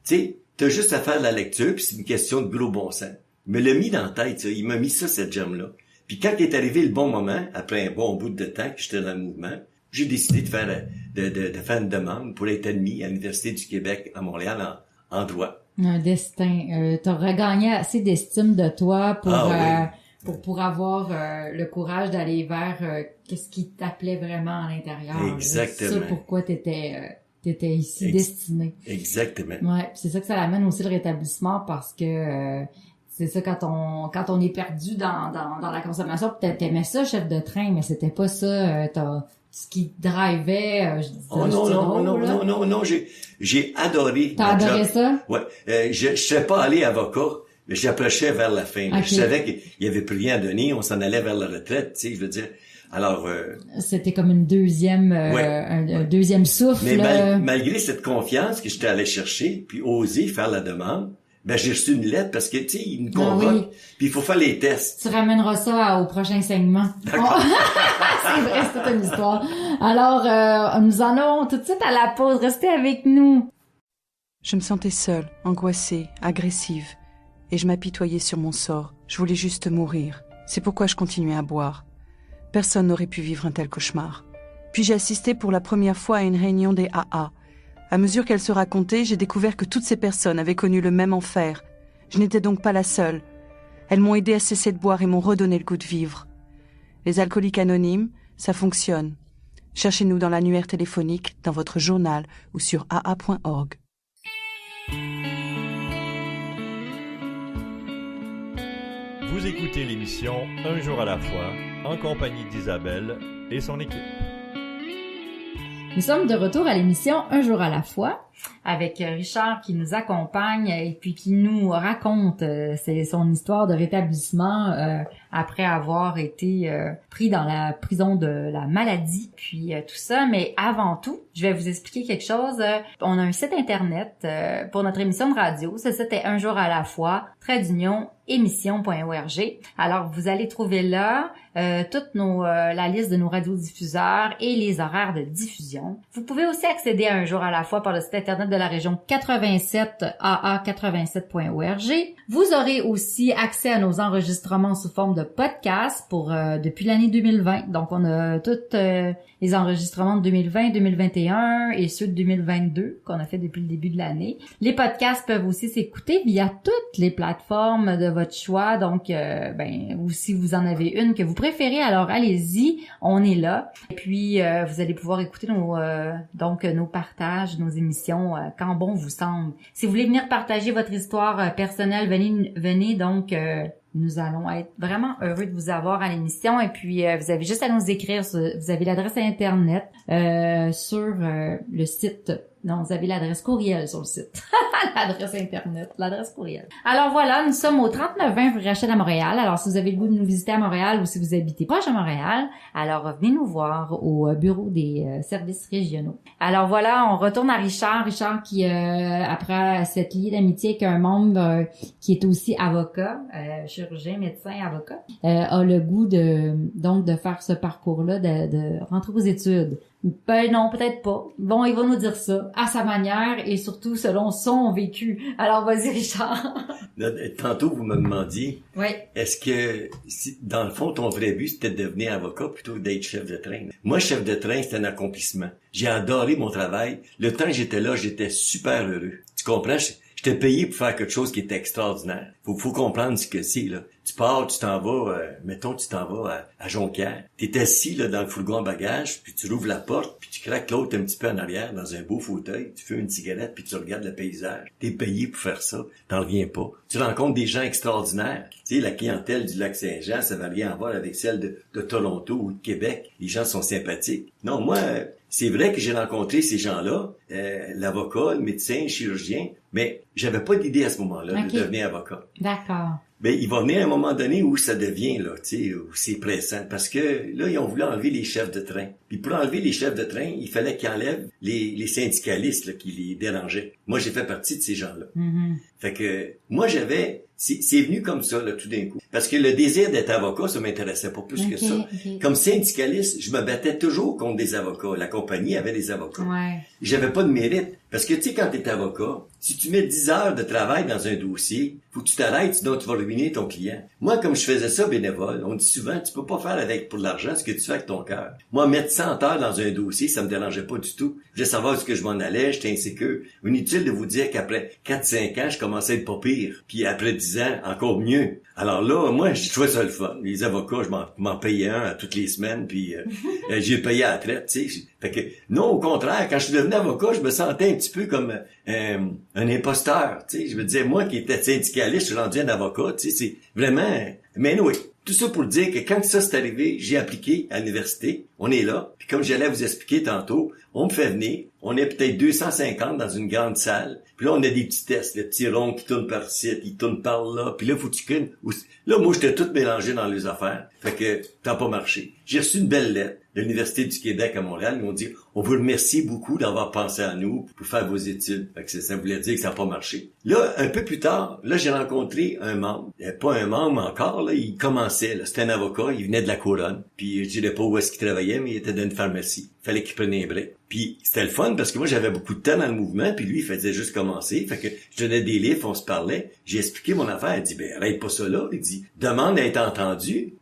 Tu sais, t'as juste à faire de la lecture, puis c'est une question de gros bon sens. Il me l'a mis dans la tête, ça. Il m'a mis ça, cette gemme-là. Puis quand est arrivé le bon moment, après un bon bout de temps que j'étais dans le mouvement, j'ai décidé de faire une demande pour être admis à l'Université du Québec à Montréal en droit. Un destin. T'as regagné assez d'estime de toi pour avoir le courage d'aller vers qu'est-ce qui t'appelait vraiment à l'intérieur. Exactement. C'est ça pourquoi t'étais ici destiné. Exactement. Ouais, c'est ça que ça amène aussi le rétablissement, parce que c'est ça quand on est perdu dans la consommation. Peut-être t'aimais ça, chef de train, mais c'était pas ça ce qui drivait. Non, j'ai adoré. T'as adoré ça? Ouais, je serais pas allé avocat. Mais j'approchais vers la fin. Okay. Je savais qu'il y avait plus rien à donner, on s'en allait vers la retraite, tu sais, je veux dire. Alors c'était comme une deuxième un deuxième souffle. Mais malgré cette confiance que j'étais allé chercher, puis oser faire la demande, ben j'ai reçu une lettre parce que tu sais, ils nous convoquent, puis il faut faire les tests. Tu ramèneras ça au prochain segment. D'accord. C'est vrai, c'est toute une histoire. Alors nous en allons tout de suite à la pause, restez avec nous. Je me sentais seule, angoissée, agressive, et je m'apitoyais sur mon sort. Je voulais juste mourir. C'est pourquoi je continuais à boire. Personne n'aurait pu vivre un tel cauchemar. Puis j'ai assisté pour la première fois à une réunion des AA. À mesure qu'elle se racontait, j'ai découvert que toutes ces personnes avaient connu le même enfer. Je n'étais donc pas la seule. Elles m'ont aidé à cesser de boire et m'ont redonné le goût de vivre. Les alcooliques anonymes, ça fonctionne. Cherchez-nous dans l'annuaire téléphonique, dans votre journal ou sur aa.org. Vous écoutez l'émission Un jour à la fois, en compagnie d'Isabelle et son équipe. Nous sommes de retour à l'émission Un jour à la fois avec Richard qui nous accompagne et puis qui nous raconte son histoire de rétablissement après avoir été pris dans la prison de la maladie, puis tout ça. Mais avant tout, je vais vous expliquer quelque chose. On a un site internet pour notre émission de radio. Ce site est Un jour à la fois, _émission.org. Alors, vous allez trouver là toute la liste de nos radiodiffuseurs et les horaires de diffusion. Vous pouvez aussi accéder à Un jour à la fois par le site internet de la région 87, aa87.org. Vous aurez aussi accès à nos enregistrements sous forme de podcast depuis l'année 2020. Donc, on a tous les enregistrements de 2020, 2021 et ceux de 2022 qu'on a fait depuis le début de l'année. Les podcasts peuvent aussi s'écouter via toutes les plateformes de votre choix. Donc, ou si vous en avez une que vous préférez, alors allez-y, on est là. Et puis, vous allez pouvoir écouter nos partages, nos émissions quand bon vous semble. Si vous voulez venir partager votre histoire personnelle, venez donc. Nous allons être vraiment heureux de vous avoir à l'émission. Et puis, vous avez juste à nous écrire. Vous avez l'adresse Internet sur le site. Non, vous avez l'adresse courriel sur le site. L'adresse Internet, l'adresse courriel. Alors voilà, nous sommes au 3920 rue Rachel à Montréal. Alors, si vous avez le goût de nous visiter à Montréal ou si vous habitez proche à Montréal, alors venez nous voir au bureau des services régionaux. Alors voilà, on retourne à Richard. Richard qui, après cette liée d'amitié avec un membre qui est aussi avocat, chirurgien, médecin, avocat, a le goût de faire ce parcours-là, de rentrer aux études. Ben non, peut-être pas. Bon, il va nous dire ça à sa manière et surtout selon son vécu. Alors vas-y Richard. Tantôt vous me demandiez, oui. Est-ce que dans le fond ton vrai but c'était de devenir avocat plutôt que d'être chef de train? Moi, chef de train, c'est un accomplissement. J'ai adoré mon travail. Le temps que j'étais là, j'étais super heureux. Tu comprends? J'étais payé pour faire quelque chose qui était extraordinaire. Faut comprendre ce que c'est, là. Tu pars, tu t'en vas, tu t'en vas à Jonquière. T'es assis, là, dans le fourgon à bagages, puis tu rouvres la porte, puis tu craques l'autre un petit peu en arrière, dans un beau fauteuil, tu fumes une cigarette, puis tu regardes le paysage. T'es payé pour faire ça. T'en reviens pas. Tu rencontres des gens extraordinaires. Tu sais, la clientèle du Lac-Saint-Jean, ça va rien voir avec celle de Toronto ou de Québec. Les gens sont sympathiques. Non, moi, c'est vrai que j'ai rencontré ces gens-là, l'avocat, le médecin, le chirurgien, mais j'avais pas d'idée à ce moment-là de devenir avocat. D'accord. Ben, il va venir un moment donné où ça devient, là, tu sais, où c'est pressant. Parce que, là, ils ont voulu enlever les chefs de train. Puis pour enlever les chefs de train, il fallait qu'ils enlèvent les syndicalistes, là, qui les dérangeaient. Moi, j'ai fait partie de ces gens-là. Mm-hmm. Fait que, moi, c'est venu comme ça, là, tout d'un coup. Parce que le désir d'être avocat, ça m'intéressait pas plus que ça. Okay. Comme syndicaliste, je me battais toujours contre des avocats. La compagnie avait des avocats. Ouais. J'avais pas de mérite. Parce que, tu sais, quand t'es avocat, si tu mets 10 heures de travail dans un dossier, faut que tu t'arrêtes, sinon tu vas ruiner ton client. Moi, comme je faisais ça bénévole, on dit souvent, tu peux pas faire pour l'argent ce que tu fais avec ton cœur. Moi, mettre 100 heures dans un dossier, ça me dérangeait pas du tout. Je voulais savoir ce que je m'en allais, j'étais insécure. Inutile de vous dire qu'après 4-5 ans, je commençais à être pas pire. Puis après 10 ans, encore mieux. Alors là, moi, j'ai trouvé ça le fun. Les avocats, je m'en payais un à toutes les semaines, puis j'ai payé à la traite, tu sais. Fait que, non, au contraire, quand je suis devenu avocat, je me sentais un petit peu comme un imposteur, tu sais. Je me disais, moi qui étais syndicaliste, je suis rendu un avocat, tu sais, c'est vraiment... Mais oui, tout ça pour dire que quand ça s'est arrivé, j'ai appliqué à l'université. On est là. Puis comme j'allais vous expliquer tantôt, on me fait venir. On est peut-être 250 dans une grande salle. Puis là, on a des petits tests. Le petit rond qui tourne par ici, il tourne par là. Puis là, faut que tu cries. Là, moi, j'étais tout mélangé dans les affaires. Fait que ça n'a pas marché. J'ai reçu une belle lettre de l'Université du Québec à Montréal. Ils m'ont dit, on vous remercie beaucoup d'avoir pensé à nous pour faire vos études. Fait que ça voulait dire que ça n'a pas marché. Là, un peu plus tard, là, j'ai rencontré un membre. Pas un membre encore, là. Il commençait, là. C'était un avocat. Il venait de la couronne. Puis je dirais pas où est-ce qu'il travaillait, mais il était dans une pharmacie. fallait qu'il prenne un break. Puis c'était le fun parce que moi j'avais beaucoup de temps dans le mouvement, puis lui il faisait juste commencer. Fait que je donnais des livres, on se parlait. J'ai expliqué mon affaire. Il dit ben arrête pas ça là. Il dit demande à être entendu.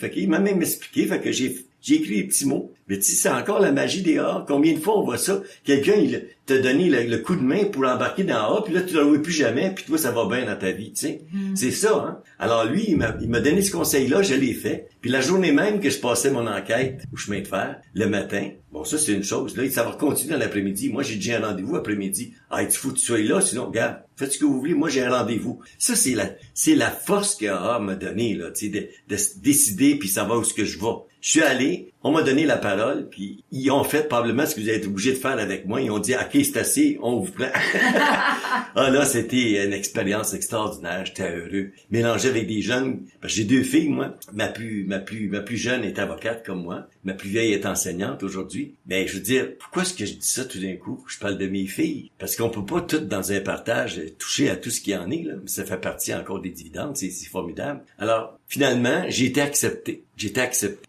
Fait qu'il m'a même expliqué. Fait que j'ai écrit des petits mots. Mais tu sais, c'est encore la magie des A. Combien de fois on voit ça? Quelqu'un, il t'a donné le coup de main pour l'embarquer dans A, puis là, tu ne le vois plus jamais, puis toi, ça va bien dans ta vie, tu sais. C'est ça, hein. Alors lui, il m'a donné ce conseil-là, je l'ai fait. Puis la journée même que je passais mon enquête au chemin de fer, le matin, bon, ça, c'est une chose. Là, ça va continuer dans l'après-midi. Moi, j'ai déjà un rendez-vous après-midi. Ah, il faut que tu sois là, sinon, regarde, faites ce que vous voulez, moi, j'ai un rendez-vous. Ça, c'est la force que A m'a donnée, là, tu sais, de décider puis savoir où est-ce que je vais. Je suis allé, on m'a donné la parole, puis ils ont fait probablement ce que vous êtes obligé de faire avec moi. Ils ont dit, OK, c'est assez, on vous prend. Ah là, c'était une expérience extraordinaire, j'étais heureux. Mélangé avec des jeunes, parce que j'ai 2 filles, moi. Ma plus jeune est avocate comme moi. Ma plus vieille est enseignante aujourd'hui. Mais je veux dire, pourquoi est-ce que je dis ça tout d'un coup? Je parle de mes filles. Parce qu'on peut pas tout dans un partage toucher à tout ce qu'il y en est, là. Ça fait partie encore des dividendes, c'est formidable. Alors, finalement, j'ai été accepté.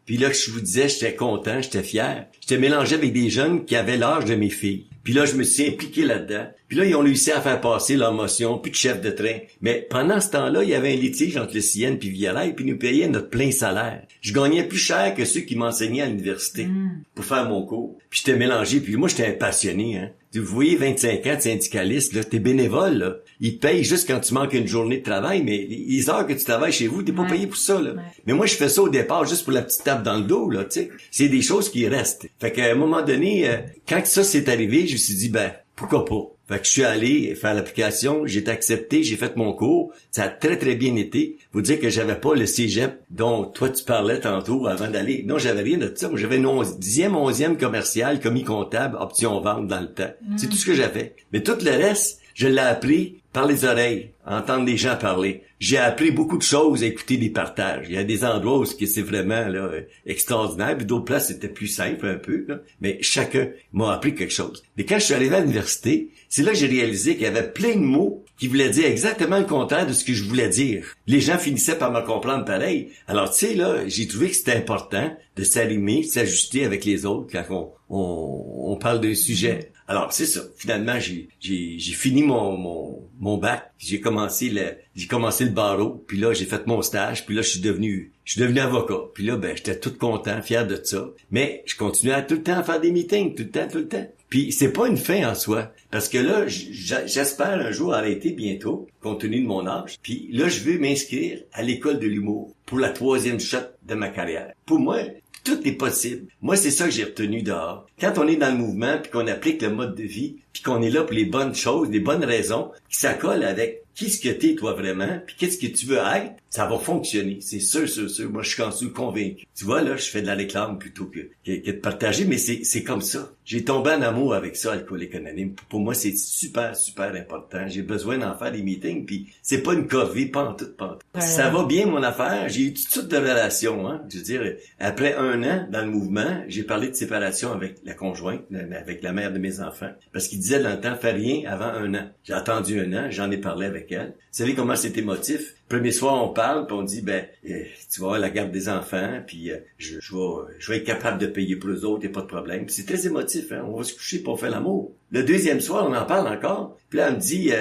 Puis là, je vous disais, j'étais content, j'étais fier. J'étais mélangé avec des jeunes qui avaient l'âge de mes filles. Puis là, je me suis impliqué là-dedans. Puis là, ils ont réussi à faire passer leur motion, plus de chef de train. Mais pendant ce temps-là, il y avait un litige entre le CN puis Violet, puis ils nous payaient notre plein salaire. Je gagnais plus cher que ceux qui m'enseignaient à l'université pour faire mon cours. Puis j'étais mélangé, puis moi, j'étais un passionné, hein. Vous voyez, 25 ans de syndicaliste, là, t'es bénévole, là. Ils te payent juste quand tu manques une journée de travail, mais les heures que tu travailles chez vous, t'es pas payé pour ça, là. Mais moi, je fais ça au départ juste pour la petite tape dans le dos, là, tu sais. C'est des choses qui restent. Fait qu'à un moment donné, quand ça s'est arrivé, je me suis dit, ben, pourquoi pas? Fait que je suis allé faire l'application, j'ai été accepté, j'ai fait mon cours. Ça a très, très bien été. Vous dire que j'avais pas le cégep dont toi tu parlais tantôt avant d'aller. Non, j'avais rien de ça. Moi, j'avais une 10e, 11e commercial, commis comptable, option vente dans le temps. C'est tout ce que j'avais. Mais tout le reste, je l'ai appris par les oreilles, entendre les gens parler. J'ai appris beaucoup de choses à écouter des partages. Il y a des endroits où c'est vraiment là extraordinaire, puis d'autres places c'était plus simple un peu, là. Mais chacun m'a appris quelque chose. Mais quand je suis arrivé à l'université, c'est là que j'ai réalisé qu'il y avait plein de mots qui voulaient dire exactement le contraire de ce que je voulais dire. Les gens finissaient par me comprendre pareil. Alors tu sais là, j'ai trouvé que c'était important de s'allumer, de s'ajuster avec les autres quand on parle d'un sujet. Alors c'est ça. Finalement j'ai fini mon bac, j'ai commencé le barreau, puis là j'ai fait mon stage, puis là je suis devenu avocat. Puis là ben j'étais tout content, fier de ça. Mais je continuais à tout le temps à faire des meetings, tout le temps. Puis c'est pas une fin en soi, parce que là j'espère un jour arrêter bientôt, compte tenu de mon âge. Puis là je veux m'inscrire à l'école de l'humour pour la 3e shot de ma carrière. Pour moi, tout est possible. Moi, c'est ça que j'ai retenu dehors. Quand on est dans le mouvement, puis qu'on applique le mode de vie, puis qu'on est là pour les bonnes choses, les bonnes raisons, qui s'accolent avec qui ce que t'es toi vraiment, puis qu'est-ce que tu veux être, ça va fonctionner. C'est sûr. Moi, je suis convaincu. Tu vois, là, je fais de la réclame plutôt que de partager, mais c'est comme ça. J'ai tombé en amour avec ça, Alcoolique Anonyme. Pour moi, c'est super, super important. J'ai besoin d'en faire des meetings, puis c'est pas une corvée, pas en tout. Ça va bien, mon affaire. J'ai eu toutes sortes de relations, hein. Je veux dire, après 1 an dans le mouvement, j'ai parlé de séparation avec la conjointe, avec la mère de mes enfants. Parce qu'il disait dans le temps, fais rien avant 1 an. J'ai attendu 1 an, j'en ai parlé avec elle. Vous savez comment c'est émotif? Premier soir, on parle, puis on dit, tu vas avoir la garde des enfants, puis je vais être capable de payer pour eux autres, y a pas de problème. Puis c'est très émotif, hein. On va se coucher puis on fait l'amour. Le 2e soir, on en parle encore. Puis là, elle me dit,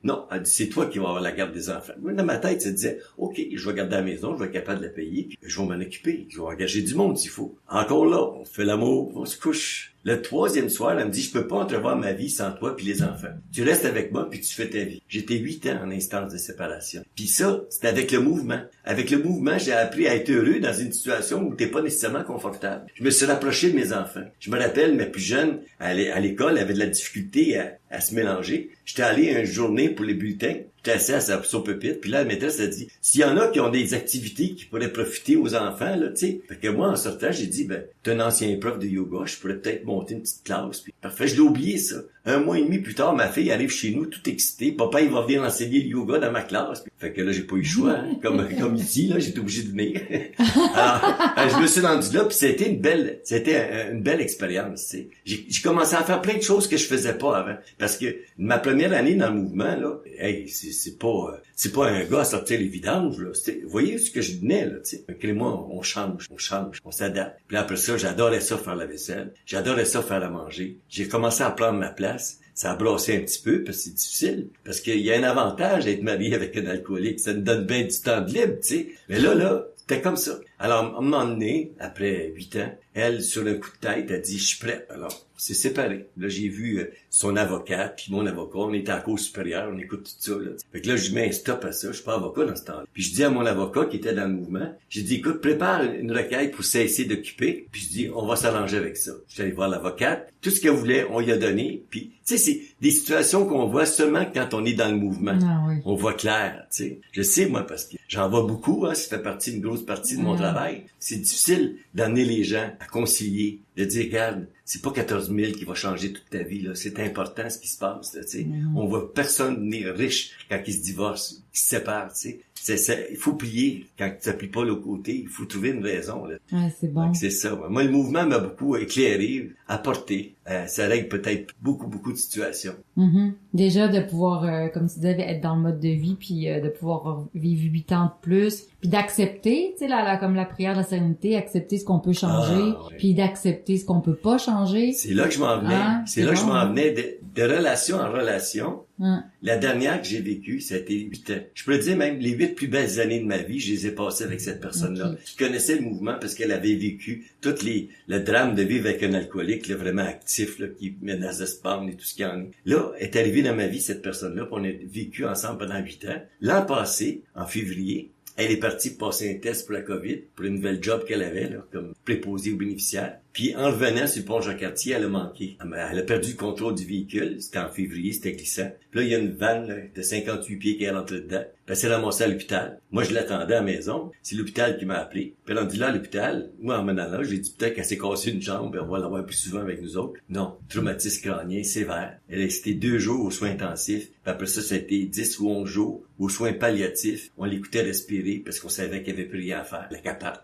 non, elle dit, c'est toi qui vas avoir la garde des enfants. Moi, dans ma tête, ça disait, OK, je vais garder à la maison, je vais être capable de la payer, puis je vais m'en occuper. Je vais engager du monde s'il faut. Encore là, on fait l'amour, on se couche. Le 3e soir, elle me dit, je peux pas entrevoir ma vie sans toi puis les enfants. Tu restes avec moi puis tu fais ta vie. J'étais 8 ans en instance de séparation. Puis ça, c'est avec le mouvement. Avec le mouvement, j'ai appris à être heureux dans une situation où t'es pas nécessairement confortable. Je me suis rapproché de mes enfants. Je me rappelle, ma plus jeune, à l'école, avait de la difficulté à se mélanger. J'étais allé une journée pour les bulletins. J'étais assis à son pupitre, puis là, la maîtresse a dit, s'il y en a qui ont des activités qui pourraient profiter aux enfants, là, tu sais. Fait que moi, en sortant, j'ai dit, t'es un ancien prof de yoga, je pourrais peut-être monter une petite classe. Puis, parfait, je l'ai oublié, ça. 1 mois et demi plus tard, ma fille arrive chez nous, toute excitée. Papa, il va venir enseigner le yoga dans ma classe. Puis, fait que là, j'ai pas eu le choix, hein. Comme ici, là, j'étais obligé de venir. Alors, je me suis rendu là, puis c'était une belle expérience, tu sais. J'ai commencé à faire plein de choses que je faisais pas avant. Parce que ma première année dans le mouvement, là, c'est pas un gars à sortir les vidanges, là. Vous voyez ce que je venais, là, tu sais. Et moi, on change, on s'adapte. Puis après ça, j'adorais ça faire la vaisselle. J'adorais ça faire à manger. J'ai commencé à prendre ma place. Ça a brassé un petit peu, parce que c'est difficile. Parce qu'il y a un avantage d'être marié avec un alcoolique. Ça nous donne bien du temps de libre, tu sais. Mais là, c'était comme ça. Alors, à un moment donné, après 8 ans, elle, sur un coup de tête, a dit, je suis prête. Alors, on s'est séparés. Là, j'ai vu son avocat, puis mon avocat. On était à la cour supérieure, on écoute tout ça, là. Fait que là, je mets un stop à ça. Je suis pas avocat dans ce temps-là. Puis je dis à mon avocat qui était dans le mouvement, j'ai dit, écoute, prépare une requête pour cesser d'occuper. Puis je dis, on va s'arranger avec ça. Je suis allé voir l'avocate. Tout ce qu'elle voulait, on lui a donné. Puis, tu sais, c'est des situations qu'on voit seulement quand on est dans le mouvement. Ah oui. On voit clair, tu sais. Je sais, moi, parce que j'en vois beaucoup, hein. Ça fait partie, une grosse partie de mon travail. C'est difficile d'amener les gens à concilier, de dire, regarde, c'est pas 14 000 qui va changer toute ta vie, là. C'est important ce qui se passe, là, tu sais. On voit personne devenir riche quand il se divorce, qui se sépare, tu sais. Il faut plier quand ça plie pas l'autre côté. Il faut trouver une raison, là. Ouais, c'est bon. Donc, c'est ça. Moi, le mouvement m'a beaucoup éclairé, apporté. Ça règle peut-être beaucoup de situations. Déjà, de pouvoir, comme tu disais, être dans le mode de vie, puis de pouvoir vivre 8 ans de plus, puis d'accepter, tu sais, comme la prière de la sérénité, accepter ce qu'on peut changer, puis d'accepter ce qu'on peut pas changer. C'est là que je m'en venais. C'est là que je m'en venais, de relation en relation. La dernière que j'ai vécue, ça a été 8 ans. Je peux le dire, même les 8 plus belles années de ma vie, je les ai passées avec cette personne-là, qui connaissait le mouvement parce qu'elle avait vécu le drame de vivre avec un alcoolique, là, vraiment actif, là, qui menace de se pendre et tout ce qu'il y en a. Là, est arrivée dans ma vie, cette personne-là, puis on a vécu ensemble pendant 8 ans. L'an passé, en février, elle est partie passer un test pour la COVID, pour une nouvelle job qu'elle avait, là, comme préposée aux bénéficiaires. Puis, en revenant sur le pont Jacques-Cartier, elle a manqué. Elle a perdu le contrôle du véhicule. C'était en février, c'était glissant. Puis là, il y a une vanne là, de 58 pieds qui est rentrée dedans. Puis elle s'est ramassée à l'hôpital. Moi, je l'attendais à la maison. C'est l'hôpital qui m'a appelé. Puis elle a dit là, à l'hôpital, moi, en menant là, j'ai dit peut-être qu'elle s'est cassée une jambe, on va l'avoir plus souvent avec nous autres. Non, traumatisme crânien sévère. Elle est restée 2 jours aux soins intensifs. Puis après ça a été 10 ou 11 jours aux soins palliatifs. On l'écoutait respirer parce qu'on savait qu'il n'y avait plus rien à faire. La capable.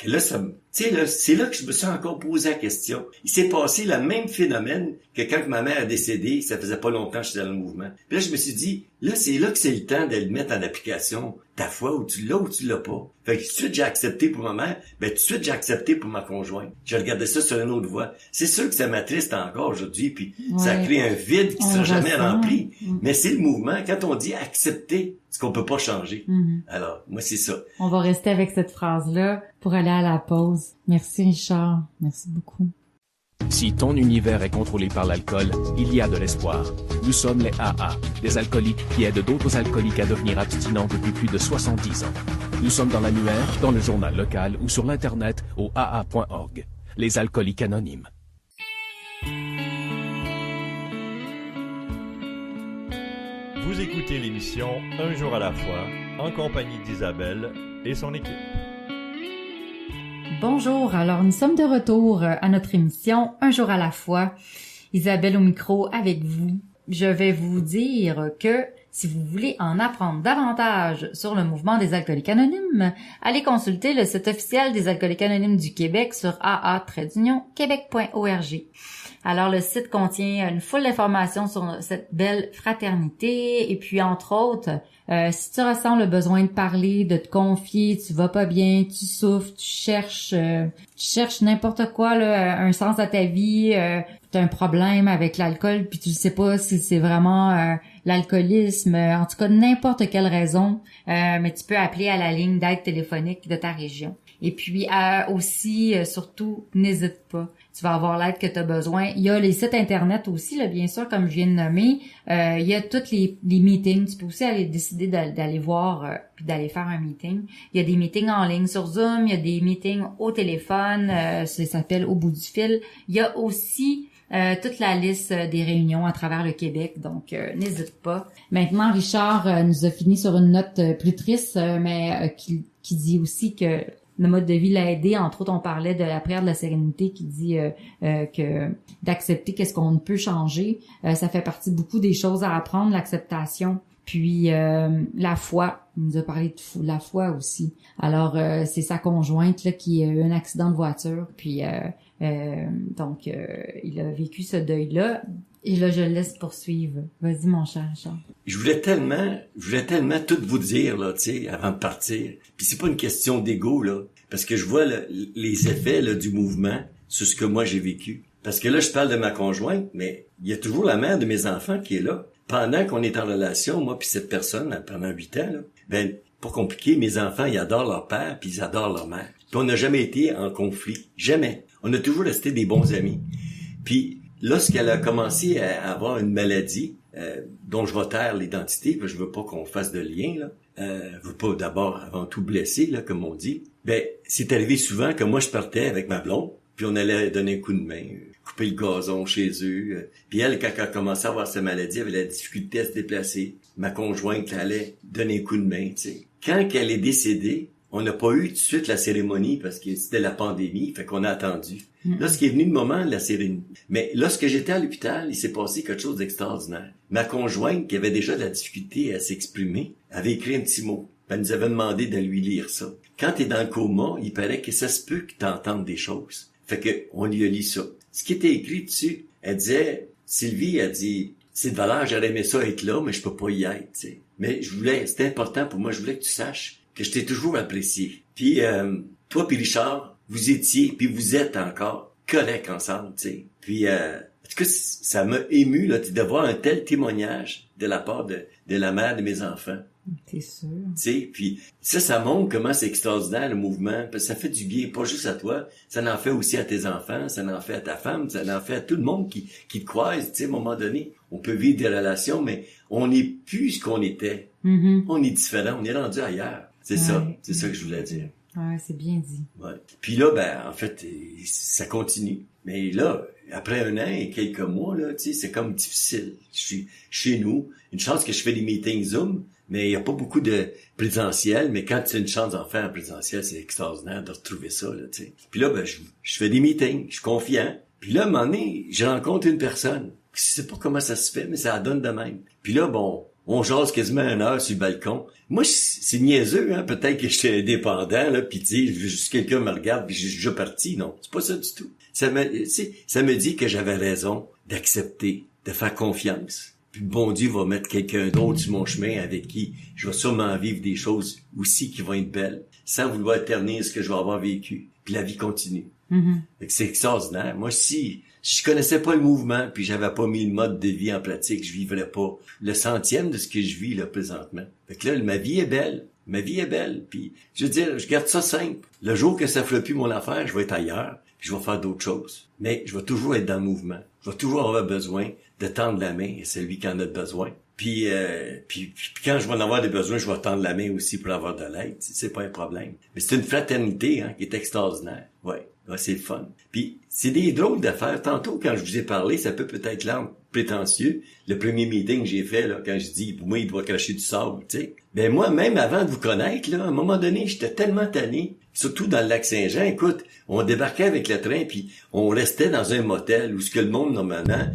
Et là, tu sais, là, c'est là que je me suis encore posé la question. Il s'est passé le même phénomène que quand ma mère a décédé, ça faisait pas longtemps que j'étais dans le mouvement. Puis là, je me suis dit, là, c'est là que c'est le temps de le mettre en application. Ta foi, ou tu l'as pas. Fait que tout de suite, j'ai accepté pour ma mère, tout de suite, j'ai accepté pour ma conjointe. J'ai regardé ça sur une autre voie. C'est sûr que ça m'attriste encore aujourd'hui, puis ça crée un vide qui sera jamais rempli. Mais c'est le mouvement. Quand on dit accepter ce qu'on peut pas changer. Alors, moi, c'est ça. On va rester avec cette phrase-là pour aller à la pause. Merci, Richard. Merci beaucoup. Si ton univers est contrôlé par l'alcool, il y a de l'espoir. Nous sommes les AA, des alcooliques qui aident d'autres alcooliques à devenir abstinents depuis plus de 70 ans. Nous sommes dans l'annuaire, dans le journal local ou sur l'Internet au aa.org. Les alcooliques anonymes. Vous écoutez l'émission Un jour à la fois, en compagnie d'Isabelle et son équipe. Bonjour, alors nous sommes de retour à notre émission Un jour à la fois. Isabelle au micro avec vous. Je vais vous dire que si vous voulez en apprendre davantage sur le mouvement des alcooliques anonymes, allez consulter le site officiel des alcooliques anonymes du Québec sur aa-québec.org. Alors, le site contient une foule d'informations sur cette belle fraternité et puis, entre autres, si tu ressens le besoin de parler, de te confier, tu vas pas bien, tu souffres, tu cherches n'importe quoi, là, un sens à ta vie, tu as un problème avec l'alcool puis tu sais pas si c'est vraiment l'alcoolisme, en tout cas n'importe quelle raison, mais tu peux appeler à la ligne d'aide téléphonique de ta région. Et puis aussi, surtout, n'hésite pas. Tu vas avoir l'aide que tu as besoin. Il y a les sites internet aussi, là, bien sûr, comme je viens de nommer. Il y a tous les meetings. Tu peux aussi aller décider d'aller voir puis d'aller faire un meeting. Il y a des meetings en ligne sur Zoom. Il y a des meetings au téléphone. Ça s'appelle Au bout du fil. Il y a aussi toute la liste des réunions à travers le Québec. Donc, n'hésite pas. Maintenant, Richard nous a fini sur une note plus triste, mais qui dit aussi que le mode de vie l'a aidé. Entre autres, on parlait de la prière de la sérénité qui dit que d'accepter qu'est-ce qu'on ne peut changer. Ça fait partie beaucoup des choses à apprendre, l'acceptation. Puis la foi, il nous a parlé de la foi aussi. Alors c'est sa conjointe là qui a eu un accident de voiture, puis donc il a vécu ce deuil-là. Et là, je le laisse poursuivre. Vas-y, mon cher Richard. Je voulais tellement tout vous dire, là, tu sais, avant de partir. Puis c'est pas une question d'ego, là. Parce que je vois les effets, là, du mouvement sur ce que moi j'ai vécu. Parce que là, je parle de ma conjointe, mais il y a toujours la mère de mes enfants qui est là. Pendant qu'on est en relation, moi puis cette personne, là, pendant 8 ans, là, ben, pas compliqué, mes enfants, ils adorent leur père puis ils adorent leur mère. Puis on n'a jamais été en conflit. Jamais. On a toujours resté des bons amis. Puis, lorsqu'elle a commencé à avoir une maladie dont je vais taire l'identité, parce que je veux pas qu'on fasse de lien, là, je veux pas d'abord avant tout blesser, là, comme on dit. Ben, c'est arrivé souvent que moi je partais avec ma blonde, puis on allait donner un coup de main, couper le gazon chez eux. Puis elle, quand elle a commencé à avoir sa maladie, elle avait la difficulté à se déplacer. Ma conjointe allait donner un coup de main, tu sais. Quand elle est décédée, on n'a pas eu tout de suite la cérémonie parce que c'était la pandémie, fait qu'on a attendu. Lorsqu'il est venu le moment de la cérémonie. Mais lorsque j'étais à l'hôpital, il s'est passé quelque chose d'extraordinaire. Ma conjointe, qui avait déjà de la difficulté à s'exprimer, avait écrit un petit mot. Elle nous avait demandé de lui lire ça. Quand t'es dans le coma, il paraît que ça se peut que t'entendes des choses. Fait que on lui a lu ça. Ce qui était écrit dessus, elle disait, Sylvie a dit, c'est de valeur, j'aurais aimé ça être là, mais je peux pas y être, tu sais. Mais c'était important pour moi, je voulais que tu saches que je t'ai toujours apprécié. Puis toi puis Richard, vous étiez, puis vous êtes encore corrects ensemble, tu sais. Puis en tout cas, ça m'a ému là, de voir un tel témoignage de la part de la mère de mes enfants. T'es sûr? Tu sais, puis ça montre comment c'est extraordinaire le mouvement, parce que ça fait du bien, pas juste à toi, ça en fait aussi à tes enfants, ça en fait à ta femme, ça en fait à tout le monde qui te croise, tu sais, à un moment donné. On peut vivre des relations, mais on n'est plus ce qu'on était. Mm-hmm. On est différent, on est rendu ailleurs. C'est ça que je voulais dire. Ouais, c'est bien dit. Ouais. Puis là, ben, en fait, ça continue. Mais là, après 1 an et quelques mois, là, tu sais, c'est comme difficile. Je suis chez nous. Une chance que je fais des meetings Zoom, mais il n'y a pas beaucoup de présentiel. Mais quand tu as une chance d'en faire en présentiel, c'est extraordinaire de retrouver ça, là, tu sais. Puis là, ben, je fais des meetings, je suis confiant. Puis là, à un moment donné, je rencontre une personne. Je sais pas comment ça se fait, mais ça donne de même. Puis là, bon, on jase quasiment 1 heure sur le balcon. Moi, c'est niaiseux, hein. Peut-être que j'étais indépendant, là, pis tu sais, juste quelqu'un me regarde, puis je suis déjà parti. Non, c'est pas ça du tout. Ça me dit que j'avais raison d'accepter, de faire confiance. Puis le bon Dieu va mettre quelqu'un d'autre sur mon chemin avec qui je vais sûrement vivre des choses aussi qui vont être belles, sans vouloir ternir ce que je vais avoir vécu. Puis la vie continue. Mm-hmm. Fait que c'est extraordinaire. Moi, si je connaissais pas le mouvement, puis j'avais pas mis le mode de vie en pratique, je vivrais pas le 100e de ce que je vis là présentement. Fait que là, ma vie est belle. Ma vie est belle. Puis je veux dire, je garde ça simple. Le jour que ça fera plus mon affaire, je vais être ailleurs, puis je vais faire d'autres choses. Mais je vais toujours être dans le mouvement. Je vais toujours avoir besoin de tendre la main à celui qui en a besoin. Puis quand je vais en avoir des besoins, je vais tendre la main aussi pour avoir de l'aide. C'est pas un problème. Mais c'est une fraternité, hein, qui est extraordinaire. Ouais, c'est le fun. Puis c'est des drôles d'affaires. Tantôt, quand je vous ai parlé, ça peut-être l'air prétentieux. Le premier meeting que j'ai fait, là, quand je dis, pour moi, il doit cracher du sable, tu sais. Ben moi, même avant de vous connaître, là, à un moment donné, j'étais tellement tanné. Surtout dans le lac Saint-Jean, écoute, on débarquait avec le train, puis on restait dans un motel où ce que le monde, normalement,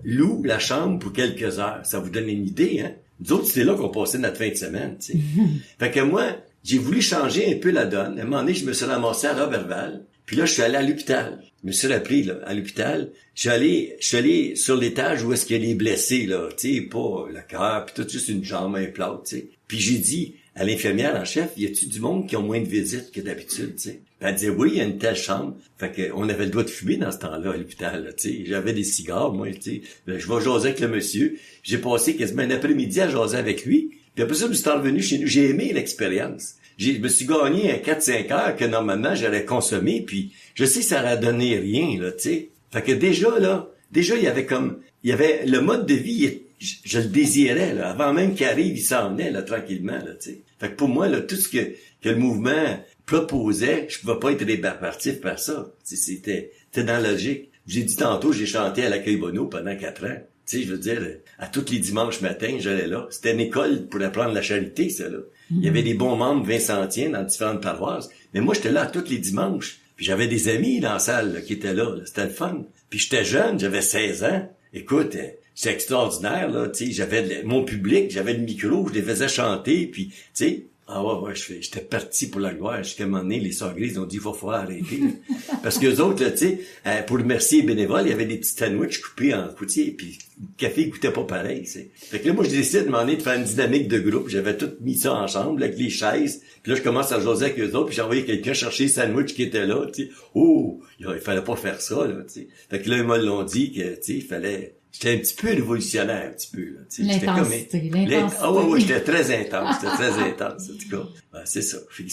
loue la chambre pour quelques heures. Ça vous donne une idée, hein? Nous autres, c'était là qu'on passait notre fin de semaine, tu sais. Fait que moi, j'ai voulu changer un peu la donne. À un moment donné, je me suis ramassé à Roberval. Puis là, je suis allé à l'hôpital. Je me suis rappelé, là, à l'hôpital. Je suis allé sur l'étage où est-ce qu'il y a les blessés, là. Tu sais, pas le cœur, puis tout, juste une jambe, un plâtre, tu sais. Puis j'ai dit à l'infirmière en chef, y a-tu du monde qui ont moins de visites que d'habitude, tu sais? Puis elle disait, oui, il y a une telle chambre. Fait que on avait le droit de fumer dans ce temps-là à l'hôpital, tu sais. J'avais des cigares, moi, tu sais. Je vais jaser avec le monsieur. J'ai passé quasiment un après-midi à jaser avec lui. Puis après ça, je suis revenu chez nous. J'ai aimé l'expérience. Je me suis gagné un 4-5 heures que normalement j'allais consommer, puis je sais que ça aurait donné rien, là, tu sais. Fait que déjà, il y avait le mode de vie, je le désirais, là. Avant même qu'il arrive, il s'en venait, là, tranquillement, là, tu sais. Fait que pour moi, là, tout ce que le mouvement proposait, je pouvais pas être rébarbatif par ça. C'était dans la logique. J'ai dit tantôt, j'ai chanté à l'Accueil Bonneau pendant 4 ans. Tu sais, je veux dire, à tous les dimanches matins, j'allais là. C'était une école pour apprendre la charité, ça, là. Il y avait des bons membres vincentiens dans différentes paroisses. Mais moi, j'étais là tous les dimanches. Puis j'avais des amis dans la salle là, qui étaient là. C'était le fun. Puis j'étais jeune, j'avais 16 ans. Écoute, c'est extraordinaire, là, tu sais, mon public, j'avais le micro, je les faisais chanter, puis, tu sais, j'étais parti pour la gloire. Jusqu'à un moment donné, les Sœurs Grises ont dit, il va falloir arrêter. Parce que eux autres, là, tu sais, pour remercier les bénévoles, il y avait des petits sandwichs coupés en coutier, puis le café, il goûtait pas pareil, tu sais. Fait que là, moi, je décidé de demander de faire une dynamique de groupe. J'avais tout mis ça ensemble, là, avec les chaises. Puis là, je commence à jaser avec eux autres, puis j'ai envoyé quelqu'un chercher les sandwichs qui étaient là, tu sais. Oh! Il fallait pas faire ça, là, tu sais. Fait que là, ils me l'ont dit que, tu sais, il fallait... J'étais un petit peu révolutionnaire, un petit peu, là. L'intensité. Ah ouais, j'étais très intense, en tout cas. Ben, c'est ça. Fait que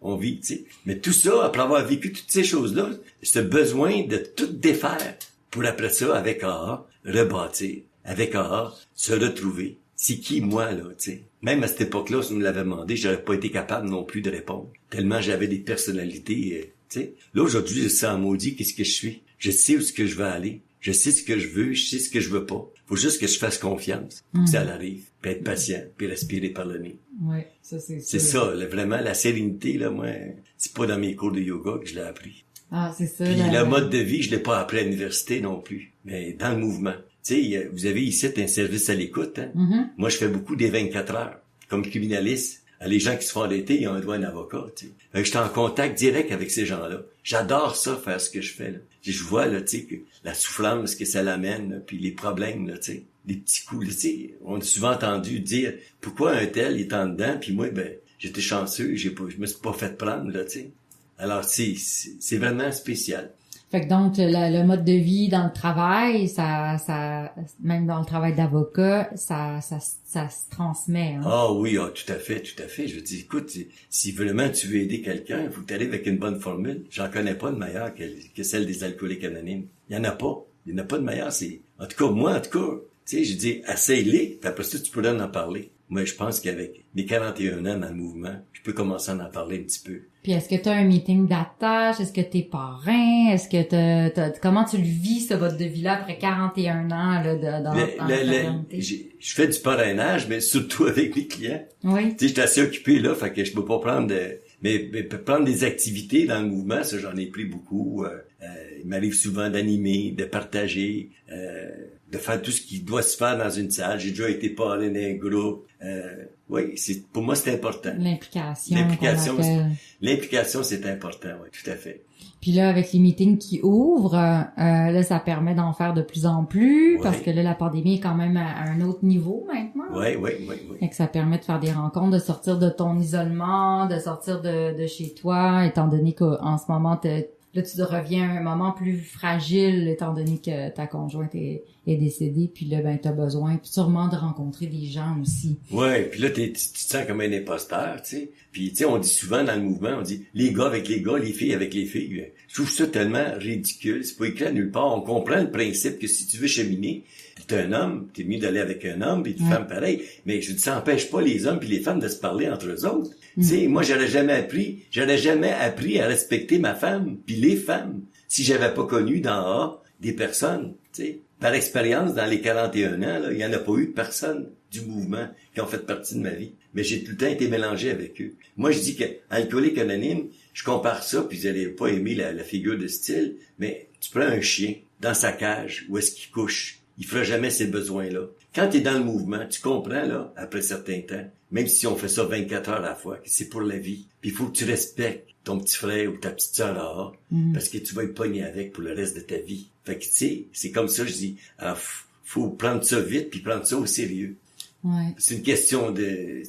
on vit, tu sais. Mais tout ça, après avoir vécu toutes ces choses-là, ce besoin de tout défaire pour après ça, avec AA, rebâtir. Avec AA, se retrouver. C'est qui, moi, là, tu sais. Même à cette époque-là, si on me l'avait demandé, j'aurais pas été capable non plus de répondre. Tellement j'avais des personnalités, tu sais. Là, aujourd'hui, je sais en maudit qu'est-ce que je suis. Je sais où est-ce que je veux aller. Je sais ce que je veux, je sais ce que je veux pas. Faut juste que je fasse confiance pour que ça arrive, puis être patient, puis respirer par le nez. Ouais, ça c'est sûr. C'est ça, là, vraiment, la sérénité, là, moi, c'est pas dans mes cours de yoga que je l'ai appris. Ah, c'est ça. Puis le mode de vie, je l'ai pas appris à l'université non plus, mais dans le mouvement. Tu sais, vous avez ici un service à l'écoute, hein. Mm-hmm. Moi, je fais beaucoup des 24 heures, comme criminaliste. Les gens qui se font arrêter, ils ont un droit à un avocat, tu sais. Fait que j'étais en contact direct avec ces gens-là. J'adore ça, faire ce que je fais, là. Je vois, là, tu sais, que la souffrance que ça l'amène, là, puis les problèmes, là, tu sais. Des petits coups, tu sais. On a souvent entendu dire, pourquoi un tel est en dedans, puis moi, ben, j'étais chanceux, je me suis pas fait prendre, là, tu sais. Alors, c'est vraiment spécial. Fait que donc, le mode de vie dans le travail, ça, même dans le travail d'avocat, ça se transmet, hein. Ah oui, tout à fait. Je veux dire, écoute, si vraiment tu veux aider quelqu'un, il faut que tu arrives avec une bonne formule. J'en connais pas de meilleure que celle des alcooliques anonymes. Il y en a pas. Il n'y en a pas de meilleure. En tout cas, tu sais, je dis, essaye-les, puis après ça, tu pourrais en parler. Moi, je pense qu'avec mes 41 ans dans le mouvement, je peux commencer à en parler un petit peu. Puis est-ce que tu as un meeting d'attache? Est-ce que t'es parrain? Est-ce que comment tu le vis, ce mode de vie-là, après 41 ans, là, dans la fraternité? Je fais du parrainage, mais surtout avec mes clients. Oui. Tu sais, j'étais assez occupé, là, fait que je peux pas prendre mais prendre des activités dans le mouvement, ça, j'en ai pris beaucoup. Il m'arrive souvent d'animer, de partager, de faire tout ce qui doit se faire dans une salle. J'ai déjà été parrain d'un groupe. Oui, pour moi, c'est important. L'implication, c'est important, oui, tout à fait. Puis là, avec les meetings qui ouvrent, là, ça permet d'en faire de plus en plus, ouais. Parce que là, la pandémie est quand même à un autre niveau maintenant. Oui. Et que ça permet de faire des rencontres, de sortir de ton isolement, de sortir de chez toi, étant donné qu'en ce moment, là, tu reviens à un moment plus fragile, étant donné que ta conjointe est décédée, puis là, ben, t'as besoin sûrement de rencontrer des gens aussi. Ouais, puis là, tu te sens comme un imposteur, tu sais. Puis, tu sais, on dit souvent dans le mouvement, on dit les gars avec les gars, les filles avec les filles. Je trouve ça tellement ridicule. C'est pas écrit à nulle part. On comprend le principe que si tu veux cheminer, t'es un homme, t'es mieux d'aller avec un homme, puis une femme pareil. Mais je dis, ça empêche pas les hommes puis les femmes de se parler entre eux autres. Tu sais, moi, j'aurais jamais appris à respecter ma femme puis les femmes si j'avais pas connu dans A des personnes, tu sais. Par expérience, dans les 41 ans, là, il y en a pas eu de personnes du mouvement qui ont fait partie de ma vie. Mais j'ai tout le temps été mélangé avec eux. Moi, je dis que alcoolique anonyme, je compare ça, puis vous allez pas aimer la figure de style, mais tu prends un chien dans sa cage, où est-ce qu'il couche? Il fera jamais ces besoins-là. Quand tu es dans le mouvement, tu comprends, là, après certain temps, même si on fait ça 24 heures à la fois, que c'est pour la vie. Puis il faut que tu respectes ton petit frère ou ta petite sœur là, parce que tu vas être pogné avec pour le reste de ta vie. Fait que, tu sais, c'est comme ça, je dis, alors, faut prendre ça vite puis prendre ça au sérieux. Ouais. C'est une question de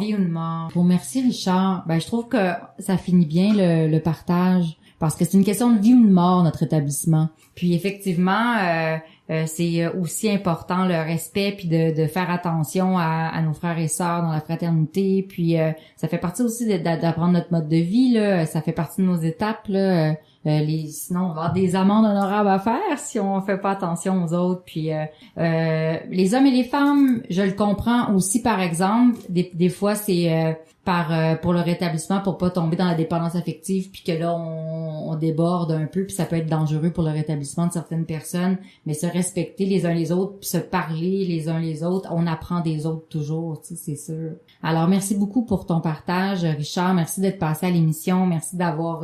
vie ou de mort. Bon, merci Richard. Ben, je trouve que ça finit bien le partage, parce que c'est une question de vie ou de mort, notre établissement. Puis effectivement, c'est aussi important le respect, puis de faire attention à nos frères et sœurs dans la fraternité. Puis ça fait partie aussi d'apprendre notre mode de vie, là. Ça fait partie de nos étapes, là. Sinon on va avoir des amendes honorables à faire si on fait pas attention aux autres. Puis les hommes et les femmes, je le comprends aussi, par exemple, des fois c'est pour le rétablissement, pour pas tomber dans la dépendance affective, puis que là on déborde un peu, puis ça peut être dangereux pour le rétablissement de certaines personnes, mais se respecter les uns les autres, puis se parler les uns les autres, on apprend des autres toujours, tu sais, c'est sûr. Alors merci beaucoup pour ton partage, Richard, merci d'être passé à l'émission, merci d'avoir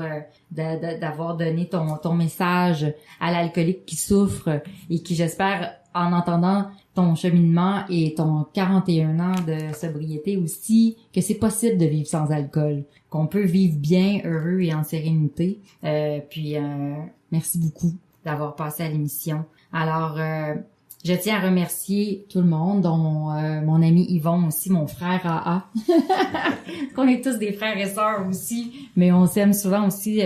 donné ton message à l'alcoolique qui souffre et qui, j'espère, en entendant ton cheminement et ton 41 ans de sobriété aussi, que c'est possible de vivre sans alcool, qu'on peut vivre bien, heureux et en sérénité. Merci beaucoup d'avoir passé à l'émission. Alors, je tiens à remercier tout le monde, dont mon ami Yvon aussi, mon frère AA. Qu'on est tous des frères et sœurs aussi, mais on s'aime souvent aussi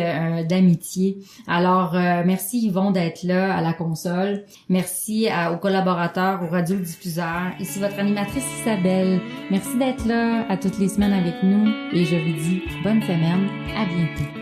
d'amitié. Alors, merci Yvon d'être là à la console. Merci aux collaborateurs, aux radiodiffuseurs. Ici votre animatrice Isabelle. Merci d'être là à toutes les semaines avec nous et je vous dis bonne semaine. À bientôt.